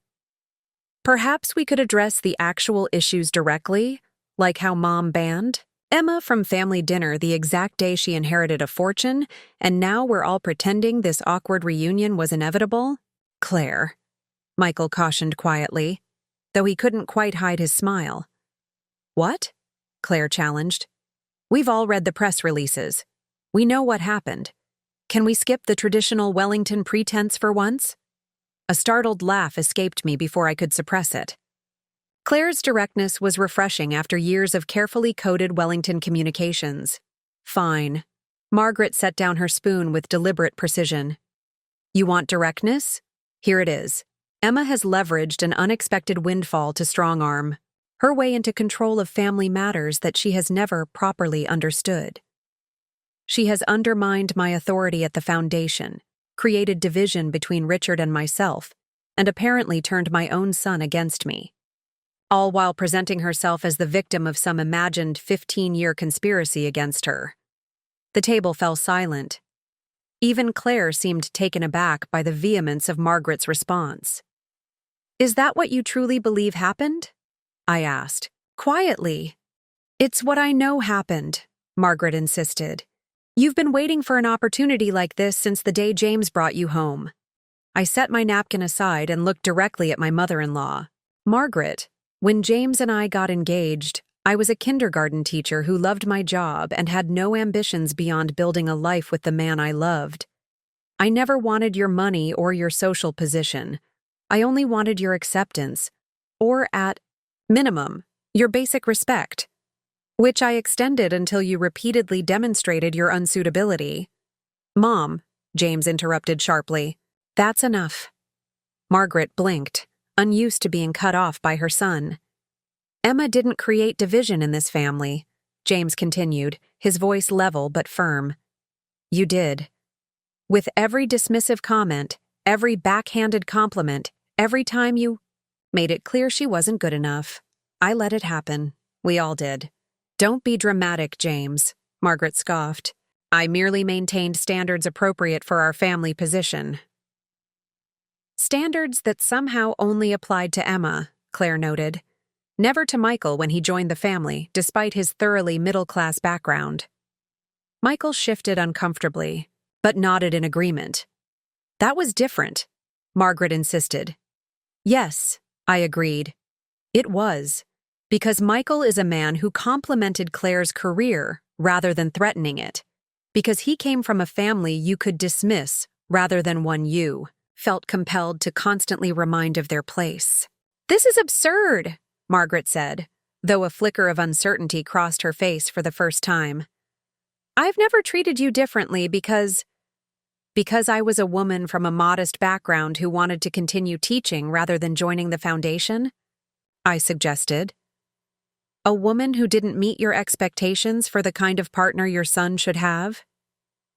"Perhaps we could address the actual issues directly, like how Mom banned Emma from family dinner the exact day she inherited a fortune, and now we're all pretending this awkward reunion was inevitable?" "Claire," Michael cautioned quietly, though he couldn't quite hide his smile. "What?" Claire challenged. We've all read the press releases. We know what happened. Can we skip the traditional Wellington pretense for once? A startled laugh escaped me before I could suppress it. Claire's directness was refreshing after years of carefully coded Wellington communications. Fine. Margaret set down her spoon with deliberate precision. You want directness? Here it is. Emma has leveraged an unexpected windfall to strong-arm her way into control of family matters that she has never properly understood. She has undermined my authority at the foundation, created division between Richard and myself, and apparently turned my own son against me. All while presenting herself as the victim of some imagined 15-year conspiracy against her. The table fell silent. Even Claire seemed taken aback by the vehemence of Margaret's response. Is that what you truly believe happened? I asked, quietly. It's what I know happened, Margaret insisted. You've been waiting for an opportunity like this since the day James brought you home. I set my napkin aside and looked directly at my mother-in-law. Margaret, when James and I got engaged, I was a kindergarten teacher who loved my job and had no ambitions beyond building a life with the man I loved. I never wanted your money or your social position. I only wanted your acceptance, or at minimum, your basic respect, which I extended until you repeatedly demonstrated your unsuitability. Mom, James interrupted sharply. That's enough. Margaret blinked, unused to being cut off by her son. Emma didn't create division in this family, James continued, his voice level but firm. You did. With every dismissive comment, every backhanded compliment, every time you made it clear she wasn't good enough. I let it happen. We all did. Don't be dramatic, James, Margaret scoffed. I merely maintained standards appropriate for our family position. Standards that somehow only applied to Emma, Claire noted. Never to Michael when he joined the family, despite his thoroughly middle-class background. Michael shifted uncomfortably, but nodded in agreement. That was different, Margaret insisted. Yes, I agreed. It was, because Michael is a man who complimented Claire's career rather than threatening it, because he came from a family you could dismiss rather than one you felt compelled to constantly remind of their place. This is absurd, Margaret said, though a flicker of uncertainty crossed her face for the first time. I've never treated you differently because I was a woman from a modest background who wanted to continue teaching rather than joining the foundation? I suggested. A woman who didn't meet your expectations for the kind of partner your son should have?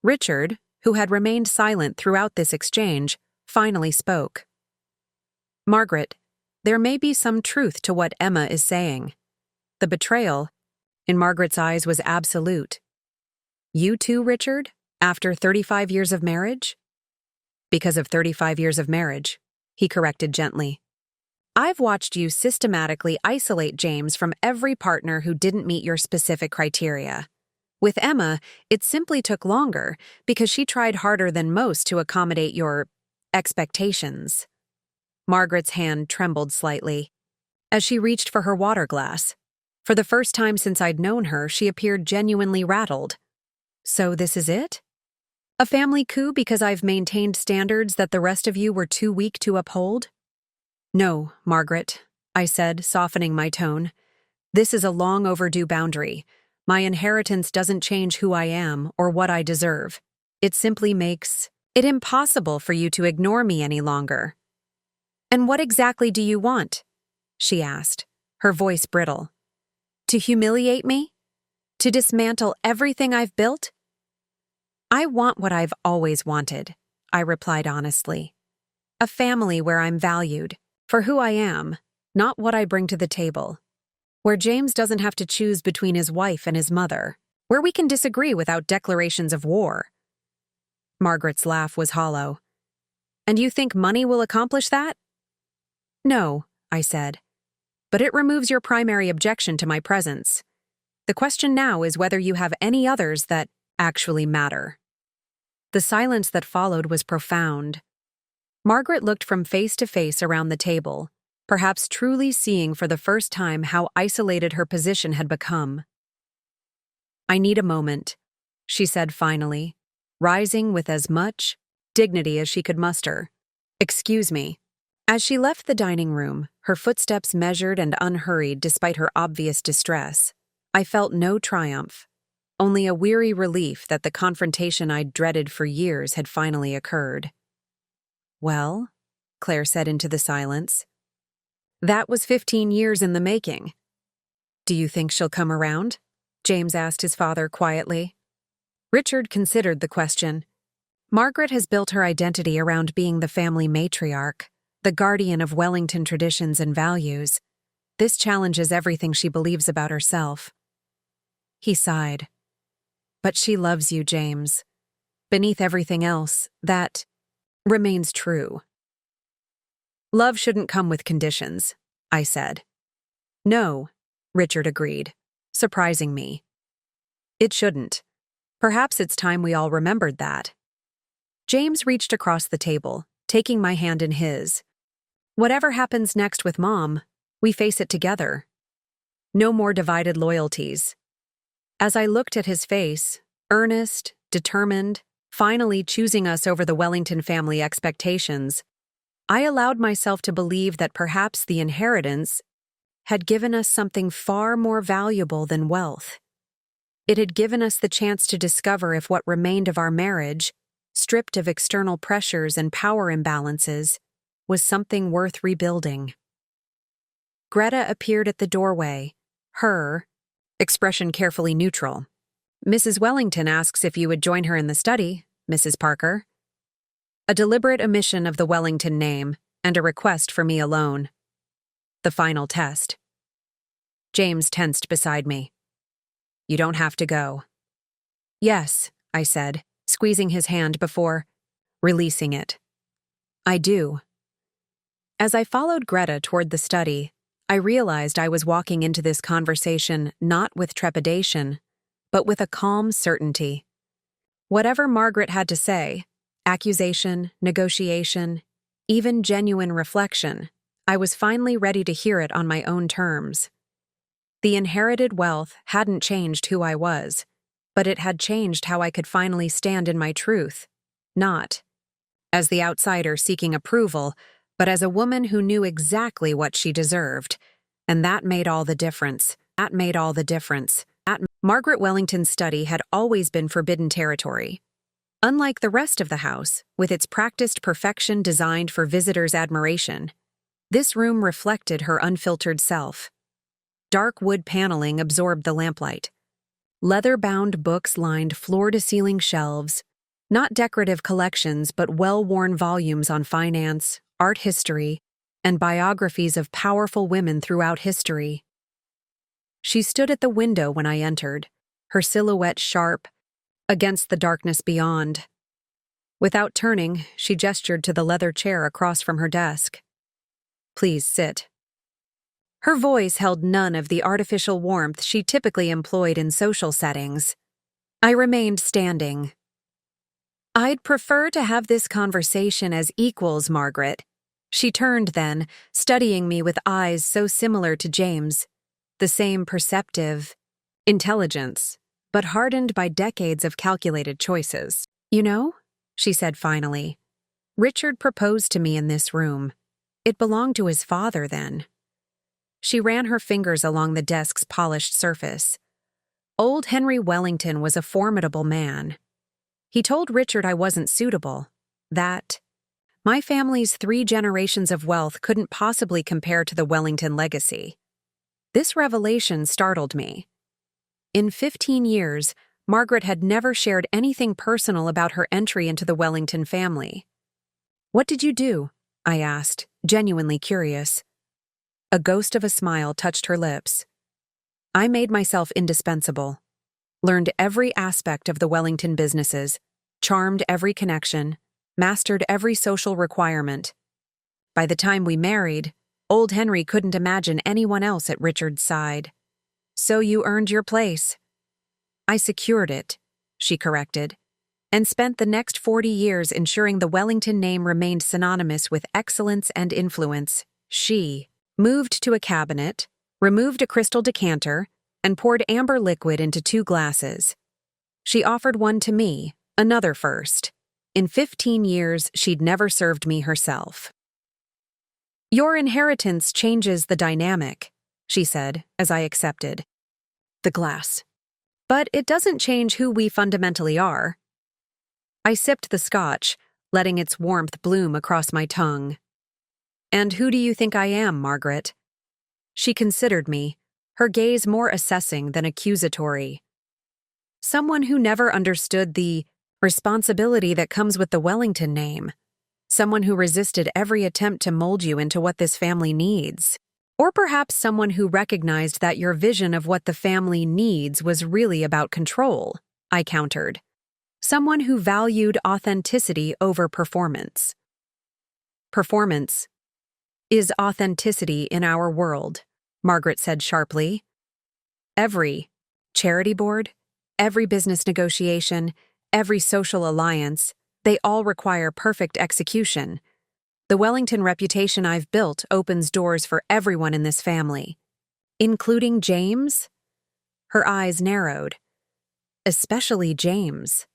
Richard, who had remained silent throughout this exchange, finally spoke. Margaret, there may be some truth to what Emma is saying. The betrayal, in Margaret's eyes, was absolute. You too, Richard? After 35 years of marriage? Because of 35 years of marriage, he corrected gently. I've watched you systematically isolate James from every partner who didn't meet your specific criteria. With Emma, it simply took longer because she tried harder than most to accommodate your expectations. Margaret's hand trembled slightly as she reached for her water glass. For the first time since I'd known her, she appeared genuinely rattled. So this is it? A family coup because I've maintained standards that the rest of you were too weak to uphold? No, Margaret, I said, softening my tone. This is a long overdue boundary. My inheritance doesn't change who I am or what I deserve. It simply makes it impossible for you to ignore me any longer. And what exactly do you want? She asked, her voice brittle. To humiliate me? To dismantle everything I've built? I want what I've always wanted, I replied honestly. A family where I'm valued, for who I am, not what I bring to the table. Where James doesn't have to choose between his wife and his mother. Where we can disagree without declarations of war. Margaret's laugh was hollow. And you think money will accomplish that? No, I said. But it removes your primary objection to my presence. The question now is whether you have any others that actually matter. The silence that followed was profound. Margaret looked from face to face around the table, perhaps truly seeing for the first time how isolated her position had become. I need a moment, she said finally, rising with as much dignity as she could muster. Excuse me. As she left the dining room, her footsteps measured and unhurried despite her obvious distress, I felt no triumph, only a weary relief that the confrontation I'd dreaded for years had finally occurred. Well, Claire said into the silence. That was 15 years in the making. Do you think she'll come around? James asked his father quietly. Richard considered the question. Margaret has built her identity around being the family matriarch, the guardian of Wellington traditions and values. This challenges everything she believes about herself. He sighed. But she loves you, James. Beneath everything else, that remains true. Love shouldn't come with conditions, I said. No, Richard agreed, surprising me. It shouldn't. Perhaps it's time we all remembered that. James reached across the table, taking my hand in his. Whatever happens next with Mom, we face it together. No more divided loyalties. As I looked at his face, earnest, determined, finally choosing us over the Wellington family expectations, I allowed myself to believe that perhaps the inheritance had given us something far more valuable than wealth. It had given us the chance to discover if what remained of our marriage, stripped of external pressures and power imbalances, was something worth rebuilding. Greta appeared at the doorway, her expression carefully neutral. Mrs. Wellington asks if you would join her in the study, Mrs. Parker. A deliberate omission of the Wellington name and a request for me alone. The final test. James tensed beside me. You don't have to go. Yes, I said, squeezing his hand before releasing it. I do. As I followed Greta toward the study, I realized I was walking into this conversation not with trepidation, but with a calm certainty. Whatever Margaret had to say, accusation, negotiation, even genuine reflection, I was finally ready to hear it on my own terms. The inherited wealth hadn't changed who I was, but it had changed how I could finally stand in my truth, not as the outsider seeking approval, but as a woman who knew exactly what she deserved. And that made all the difference. Margaret Wellington's study had always been forbidden territory. Unlike the rest of the house, with its practiced perfection designed for visitors' admiration, this room reflected her unfiltered self. Dark wood paneling absorbed the lamplight. Leather-bound books lined floor-to-ceiling shelves, not decorative collections but well-worn volumes on finance, art history, and biographies of powerful women throughout history. She stood at the window when I entered, her silhouette sharp against the darkness beyond. Without turning, she gestured to the leather chair across from her desk. Please sit. Her voice held none of the artificial warmth she typically employed in social settings. I remained standing. I'd prefer to have this conversation as equals, Margaret. She turned then, studying me with eyes so similar to James, the same perceptive intelligence, but hardened by decades of calculated choices. You know, she said finally, Richard proposed to me in this room. It belonged to his father then. She ran her fingers along the desk's polished surface. Old Henry Wellington was a formidable man. He told Richard I wasn't suitable, that my family's 3 generations of wealth couldn't possibly compare to the Wellington legacy. This revelation startled me. In 15 years, Margaret had never shared anything personal about her entry into the Wellington family. What did you do? I asked, genuinely curious. A ghost of a smile touched her lips. I made myself indispensable, learned every aspect of the Wellington businesses, charmed every connection, mastered every social requirement. By the time we married, old Henry couldn't imagine anyone else at Richard's side. So you earned your place. I secured it, she corrected, and spent the next 40 years ensuring the Wellington name remained synonymous with excellence and influence. She moved to a cabinet, removed a crystal decanter, and poured amber liquid into 2 glasses. She offered one to me, another first. In 15 years, she'd never served me herself. "Your inheritance changes the dynamic," she said, as I accepted the glass. "But it doesn't change who we fundamentally are." I sipped the scotch, letting its warmth bloom across my tongue. "And who do you think I am, Margaret?" She considered me, her gaze more assessing than accusatory. "Someone who never understood the responsibility that comes with the Wellington name. Someone who resisted every attempt to mold you into what this family needs. Or perhaps someone who recognized that your vision of what the family needs was really about control," I countered. "Someone who valued authenticity over performance." "Performance is authenticity in our world," Margaret said sharply. "Every charity board, every business negotiation, every social alliance, they all require perfect execution. The Wellington reputation I've built opens doors for everyone in this family." "Including James?" Her eyes narrowed. "Especially James."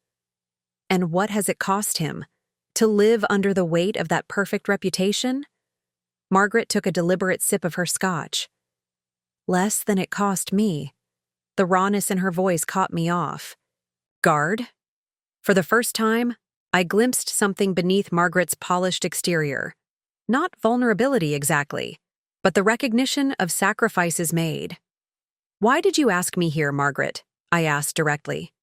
"And what has it cost him? To live under the weight of that perfect reputation?" Margaret took a deliberate sip of her scotch. "Less than it cost me." The rawness in her voice caught me off. "Guard?" For the first time, I glimpsed something beneath Margaret's polished exterior. Not vulnerability exactly, but the recognition of sacrifices made. "Why did you ask me here, Margaret?" I asked directly.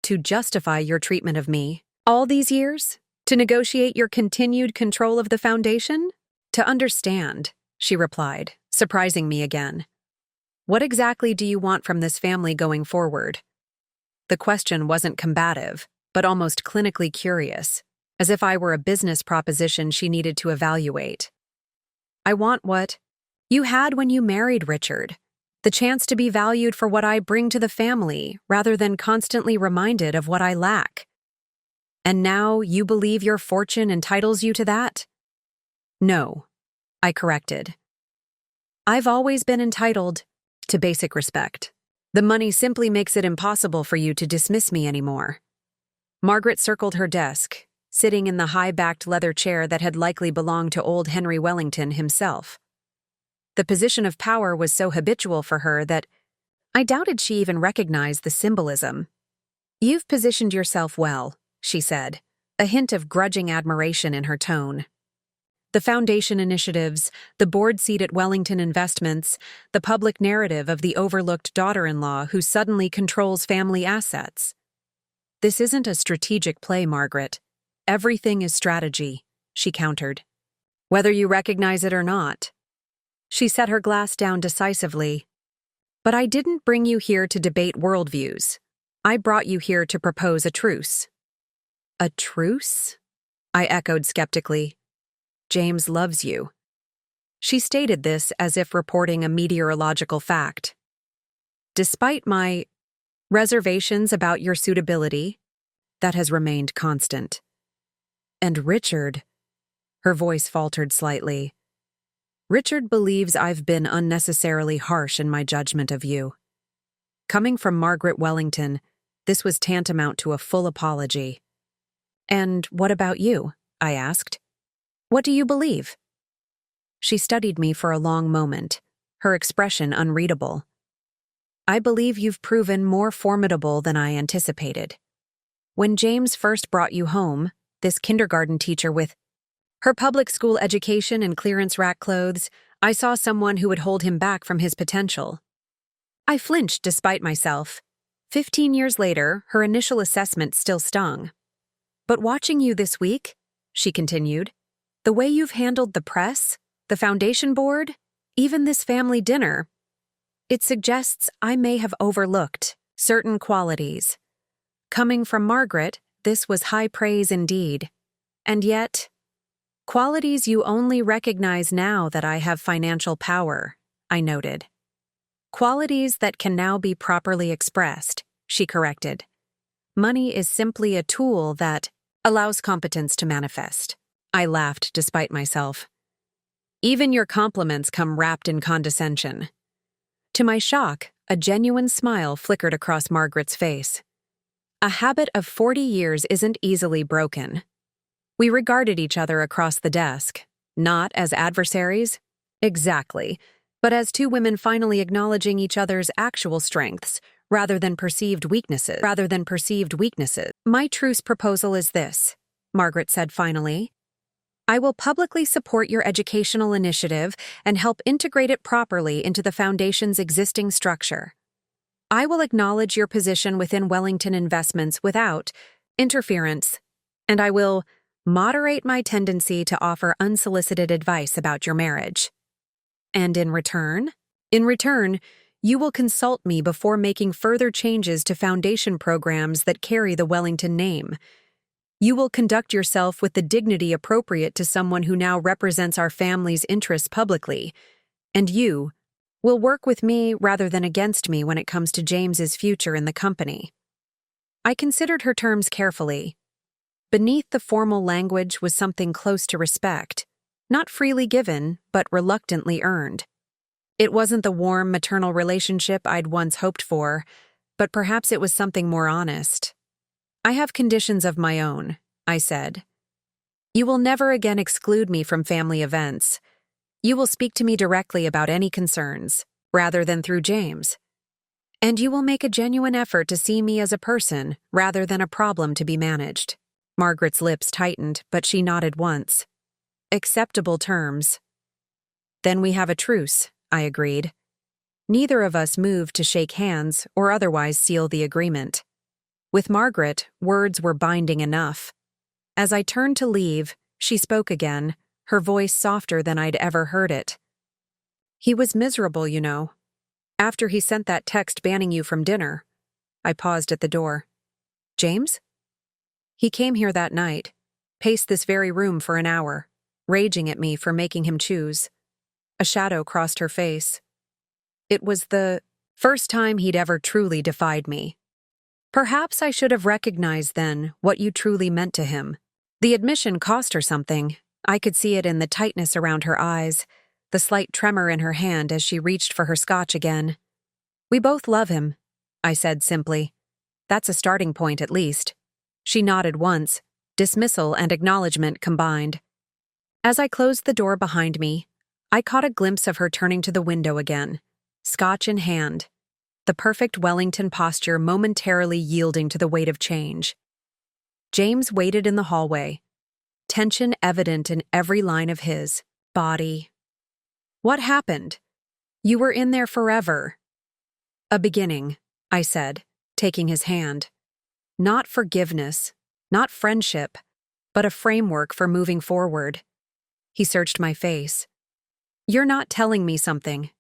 "To justify your treatment of me. All these years? To negotiate your continued control of the foundation?" "To understand," she replied, surprising me again. "What exactly do you want from this family going forward?" The question wasn't combative, but almost clinically curious, as if I were a business proposition she needed to evaluate. "I want what you had when you married Richard. The chance to be valued for what I bring to the family, rather than constantly reminded of what I lack." "And now you believe your fortune entitles you to that?" "No," I corrected. "I've always been entitled to basic respect. The money simply makes it impossible for you to dismiss me anymore." Margaret circled her desk, sitting in the high-backed leather chair that had likely belonged to old Henry Wellington himself. The position of power was so habitual for her that I doubted she even recognized the symbolism. "You've positioned yourself well," she said, a hint of grudging admiration in her tone. "The foundation initiatives, the board seat at Wellington Investments, the public narrative of the overlooked daughter-in-law who suddenly controls family assets. This isn't a strategic play, Margaret. Everything is strategy," she countered. "Whether you recognize it or not." She set her glass down decisively. "But I didn't bring you here to debate worldviews. I brought you here to propose a truce." "A truce?" I echoed skeptically. "James loves you." She stated this as if reporting a meteorological fact. "Despite my reservations about your suitability, that has remained constant." "And Richard," her voice faltered slightly, "Richard believes I've been unnecessarily harsh in my judgment of you." Coming from Margaret Wellington, this was tantamount to a full apology. "And what about you?" I asked. "What do you believe?" She studied me for a long moment, her expression unreadable. "I believe you've proven more formidable than I anticipated. When James first brought you home, this kindergarten teacher with her public school education and clearance rack clothes, I saw someone who would hold him back from his potential. I flinched despite myself. 15 years later, her initial assessment still stung. But watching you this week," she continued, "the way you've handled the press, the foundation board, even this family dinner, it suggests I may have overlooked certain qualities. Coming from Margaret, this was high praise indeed. And yet, qualities you only recognize now that I have financial power," I noted. "Qualities that can now be properly expressed," she corrected. "Money is simply a tool that allows competence to manifest." I laughed despite myself. "Even your compliments come wrapped in condescension." To my shock, A genuine smile flickered across Margaret's face. A habit of 40 years isn't easily broken. We regarded each other across the desk, not as adversaries, exactly, but as two women finally acknowledging each other's actual strengths rather than perceived weaknesses. My truce proposal is this, Margaret said finally. I will publicly support your educational initiative and help integrate it properly into the Foundation's existing structure. I will acknowledge your position within Wellington Investments without interference, and I will moderate my tendency to offer unsolicited advice about your marriage. And in return? In return, you will consult me before making further changes to Foundation programs that carry the Wellington name. You will conduct yourself with the dignity appropriate to someone who now represents our family's interests publicly, and you will work with me rather than against me when it comes to James's future in the company. I considered her terms carefully. Beneath the formal language was something close to respect, not freely given, but reluctantly earned. It wasn't the warm maternal relationship I'd once hoped for, but perhaps it was something more honest. I have conditions of my own, I said. You will never again exclude me from family events. You will speak to me directly about any concerns, rather than through James. And you will make a genuine effort to see me as a person, rather than a problem to be managed. Margaret's lips tightened, but she nodded once. Acceptable terms. Then we have a truce, I agreed. Neither of us moved to shake hands or otherwise seal the agreement. With Margaret, words were binding enough. As I turned to leave, she spoke again, her voice softer than I'd ever heard it. He was miserable, you know. After he sent that text banning you from dinner. I paused at the door. James? He came here that night, paced this very room for an hour, raging at me for making him choose. A shadow crossed her face. It was the first time he'd ever truly defied me. Perhaps I should have recognized then what you truly meant to him. The admission cost her something. I could see it in the tightness around her eyes, the slight tremor in her hand as she reached for her scotch again. We both love him, I said simply. That's a starting point at least. She nodded once, dismissal and acknowledgement combined. As I closed the door behind me, I caught a glimpse of her turning to the window again, scotch in hand, the perfect Wellington posture momentarily yielding to the weight of change. James waited in the hallway, tension evident in every line of his body. What happened? You were in there forever. A beginning, I said, taking his hand. Not forgiveness, not friendship, but a framework for moving forward. He searched my face. You're not telling me something.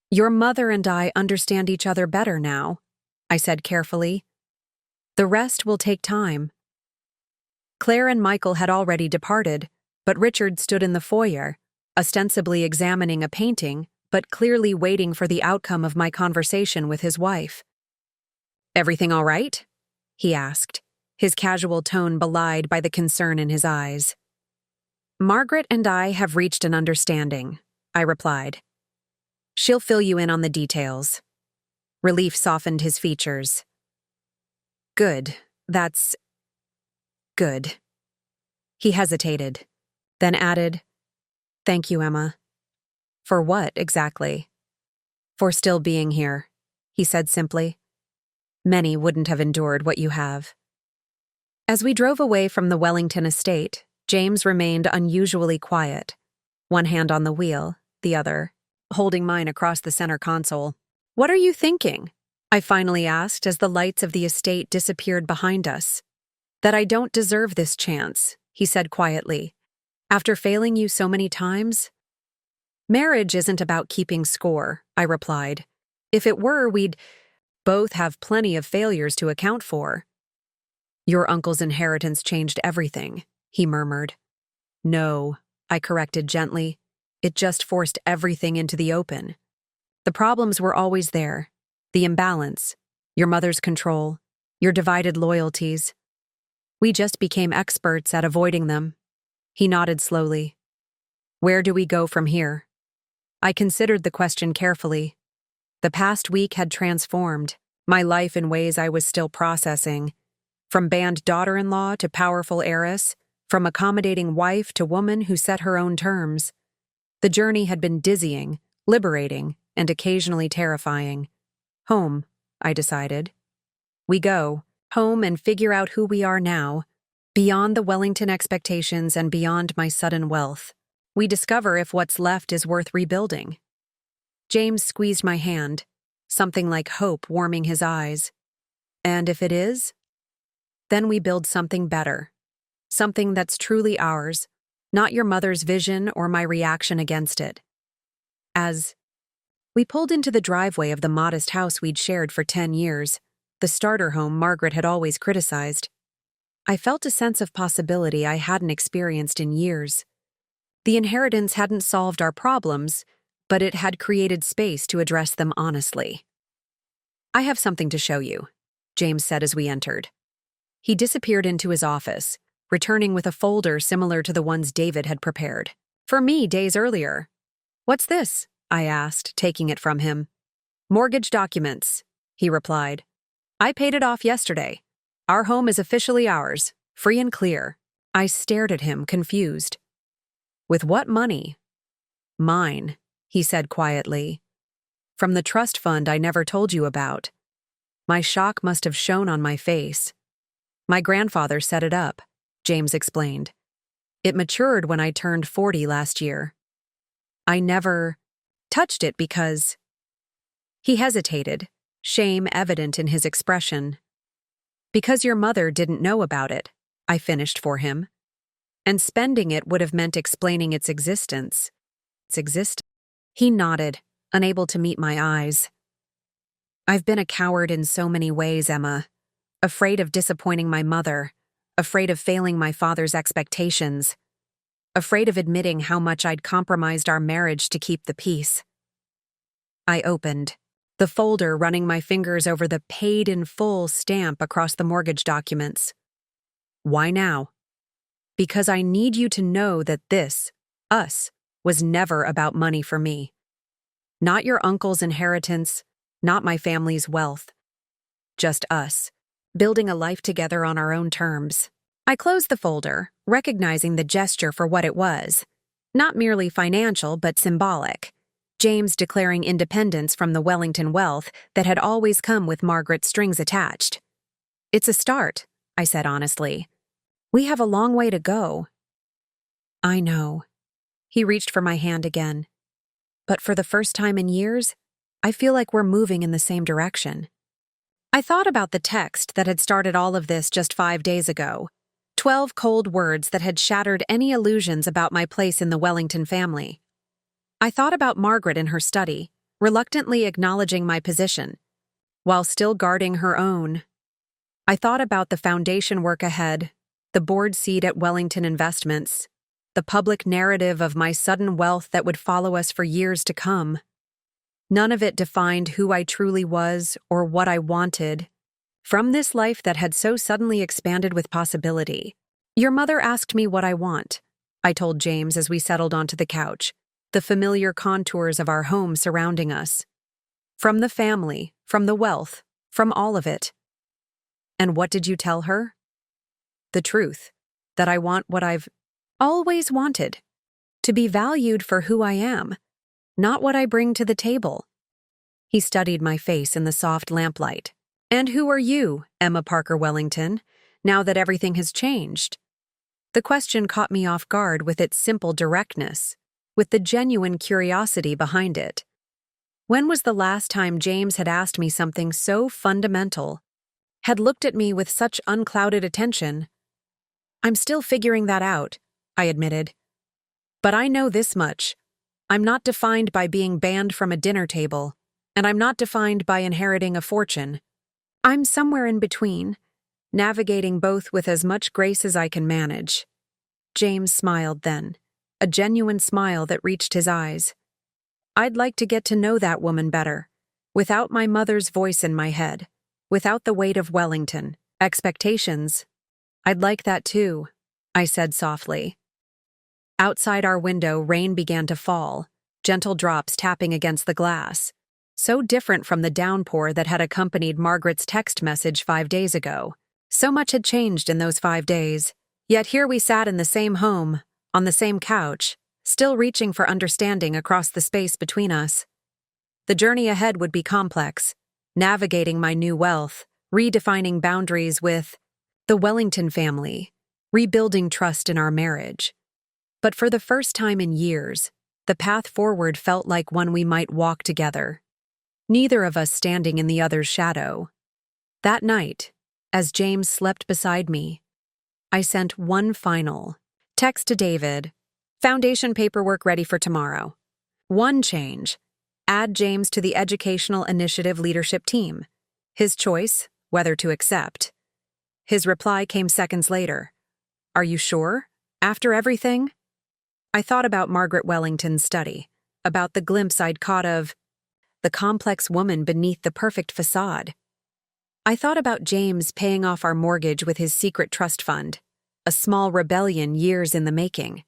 Your mother and I understand each other better now, I said carefully. The rest will take time. Claire and Michael had already departed, but Richard stood in the foyer, ostensibly examining a painting, but clearly waiting for the outcome of my conversation with his wife. Everything all right? He asked, his casual tone belied by the concern in his eyes. Margaret and I have reached an understanding, I replied. She'll fill you in on the details. Relief softened his features. Good, that's good. He hesitated, then added, Thank you, Emma. For what, exactly? For still being here, he said simply. Many wouldn't have endured what you have. As we drove away from the Wellington estate, James remained unusually quiet, one hand on the wheel, the other holding mine across the center console. What are you thinking? I finally asked as the lights of the estate disappeared behind us. That I don't deserve this chance, he said quietly. After failing you so many times? Marriage isn't about keeping score, I replied. If it were, we'd both have plenty of failures to account for. Your uncle's inheritance changed everything, he murmured. No, I corrected gently. It just forced everything into the open. The problems were always there. The imbalance, your mother's control, your divided loyalties. We just became experts at avoiding them. He nodded slowly. Where do we go from here? I considered the question carefully. The past week had transformed my life in ways I was still processing. From band daughter-in-law to powerful heiress, from accommodating wife to woman who set her own terms. The journey had been dizzying, liberating, and occasionally terrifying. Home, I decided. We go, home and figure out who we are now, beyond the Wellington expectations and beyond my sudden wealth. We discover if what's left is worth rebuilding. James squeezed my hand, something like hope warming his eyes. And if it is, then we build something better. Something that's truly ours, not your mother's vision or my reaction against it. As we pulled into the driveway of the modest house we'd shared for 10 years, the starter home Margaret had always criticized, I felt a sense of possibility I hadn't experienced in years. The inheritance hadn't solved our problems, but it had created space to address them honestly. I have something to show you, James said as we entered. He disappeared into his office, returning with a folder similar to the ones David had prepared for me days earlier. "What's this?" I asked, taking it from him. "Mortgage documents," he replied. "I paid it off yesterday. Our home is officially ours, free and clear." I stared at him, confused. "With what money?" "Mine," he said quietly. "From the trust fund I never told you about." My shock must have shown on my face. "My grandfather set it up," James explained. "It matured when I turned 40 last year. I never touched it because—" He hesitated, shame evident in his expression. "Because your mother didn't know about it," I finished for him. "And spending it would have meant explaining its existence." He nodded, unable to meet my eyes. "I've been a coward in so many ways, Emma. Afraid of disappointing my mother, afraid of failing my father's expectations, afraid of admitting how much I'd compromised our marriage to keep the peace." I opened the folder, running my fingers over the paid in full stamp across the mortgage documents. "Why now?" "Because I need you to know that this, us, was never about money for me. Not your uncle's inheritance, not my family's wealth. Just us, building a life together on our own terms." I closed the folder, recognizing the gesture for what it was. Not merely financial, but symbolic. James declaring independence from the Wellington wealth that had always come with Margaret's strings attached. "It's a start," I said honestly. "We have a long way to go." "I know." He reached for my hand again. "But for the first time in years, I feel like we're moving in the same direction." I thought about the text that had started all of this just 5 days ago. 12 cold words that had shattered any illusions about my place in the Wellington family. I thought about Margaret in her study, reluctantly acknowledging my position, while still guarding her own. I thought about the foundation work ahead, the board seat at Wellington Investments, the public narrative of my sudden wealth that would follow us for years to come. None of it defined who I truly was or what I wanted from this life that had so suddenly expanded with possibility. "Your mother asked me what I want," I told James as we settled onto the couch, the familiar contours of our home surrounding us. "From the family, from the wealth, from all of it." "And what did you tell her?" "The truth, that I want what I've always wanted, to be valued for who I am, not what I bring to the table." He studied my face in the soft lamplight. "And who are you, Emma Parker Wellington, now that everything has changed?" The question caught me off guard with its simple directness, with the genuine curiosity behind it. When was the last time James had asked me something so fundamental, had looked at me with such unclouded attention? "I'm still figuring that out," I admitted. "But I know this much. I'm not defined by being banned from a dinner table, and I'm not defined by inheriting a fortune. I'm somewhere in between, navigating both with as much grace as I can manage." James smiled then, a genuine smile that reached his eyes. "I'd like to get to know that woman better, without my mother's voice in my head, without the weight of Wellington expectations. I'd like that too," I said softly. Outside our window, rain began to fall, gentle drops tapping against the glass. So different from the downpour that had accompanied Margaret's text message 5 days ago. So much had changed in those 5 days. Yet here we sat in the same home, on the same couch, still reaching for understanding across the space between us. The journey ahead would be complex, navigating my new wealth, redefining boundaries with the Wellington family, rebuilding trust in our marriage. But for the first time in years, the path forward felt like one we might walk together, neither of us standing in the other's shadow. That night, as James slept beside me, I sent one final text to David: foundation paperwork ready for tomorrow. One change: add James to the Educational Initiative Leadership Team. His choice, whether to accept. His reply came seconds later. Are you sure? After everything? I thought about Margaret Wellington's study, about the glimpse I'd caught of the complex woman beneath the perfect facade. I thought about James paying off our mortgage with his secret trust fund, a small rebellion years in the making.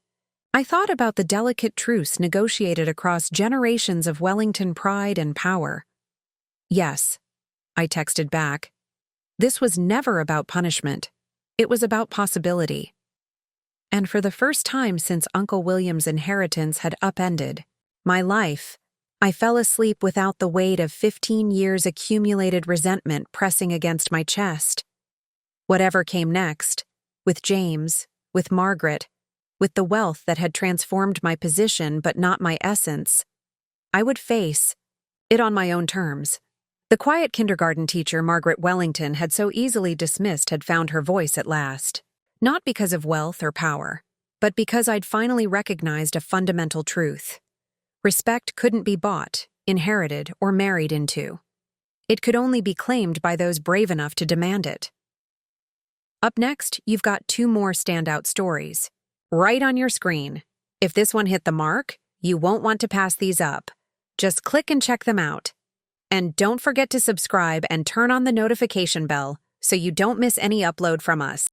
I thought about the delicate truce negotiated across generations of Wellington pride and power. Yes, I texted back. This was never about punishment. It was about possibility. And for the first time since Uncle William's inheritance had upended my life, I fell asleep without the weight of 15 years' accumulated resentment pressing against my chest. Whatever came next, with James, with Margaret, with the wealth that had transformed my position but not my essence, I would face it on my own terms. The quiet kindergarten teacher Margaret Wellington had so easily dismissed had found her voice at last. Not because of wealth or power, but because I'd finally recognized a fundamental truth. Respect couldn't be bought, inherited, or married into. It could only be claimed by those brave enough to demand it. Up next, you've got 2 more standout stories, right on your screen. If this one hit the mark, you won't want to pass these up. Just click and check them out. And don't forget to subscribe and turn on the notification bell so you don't miss any upload from us.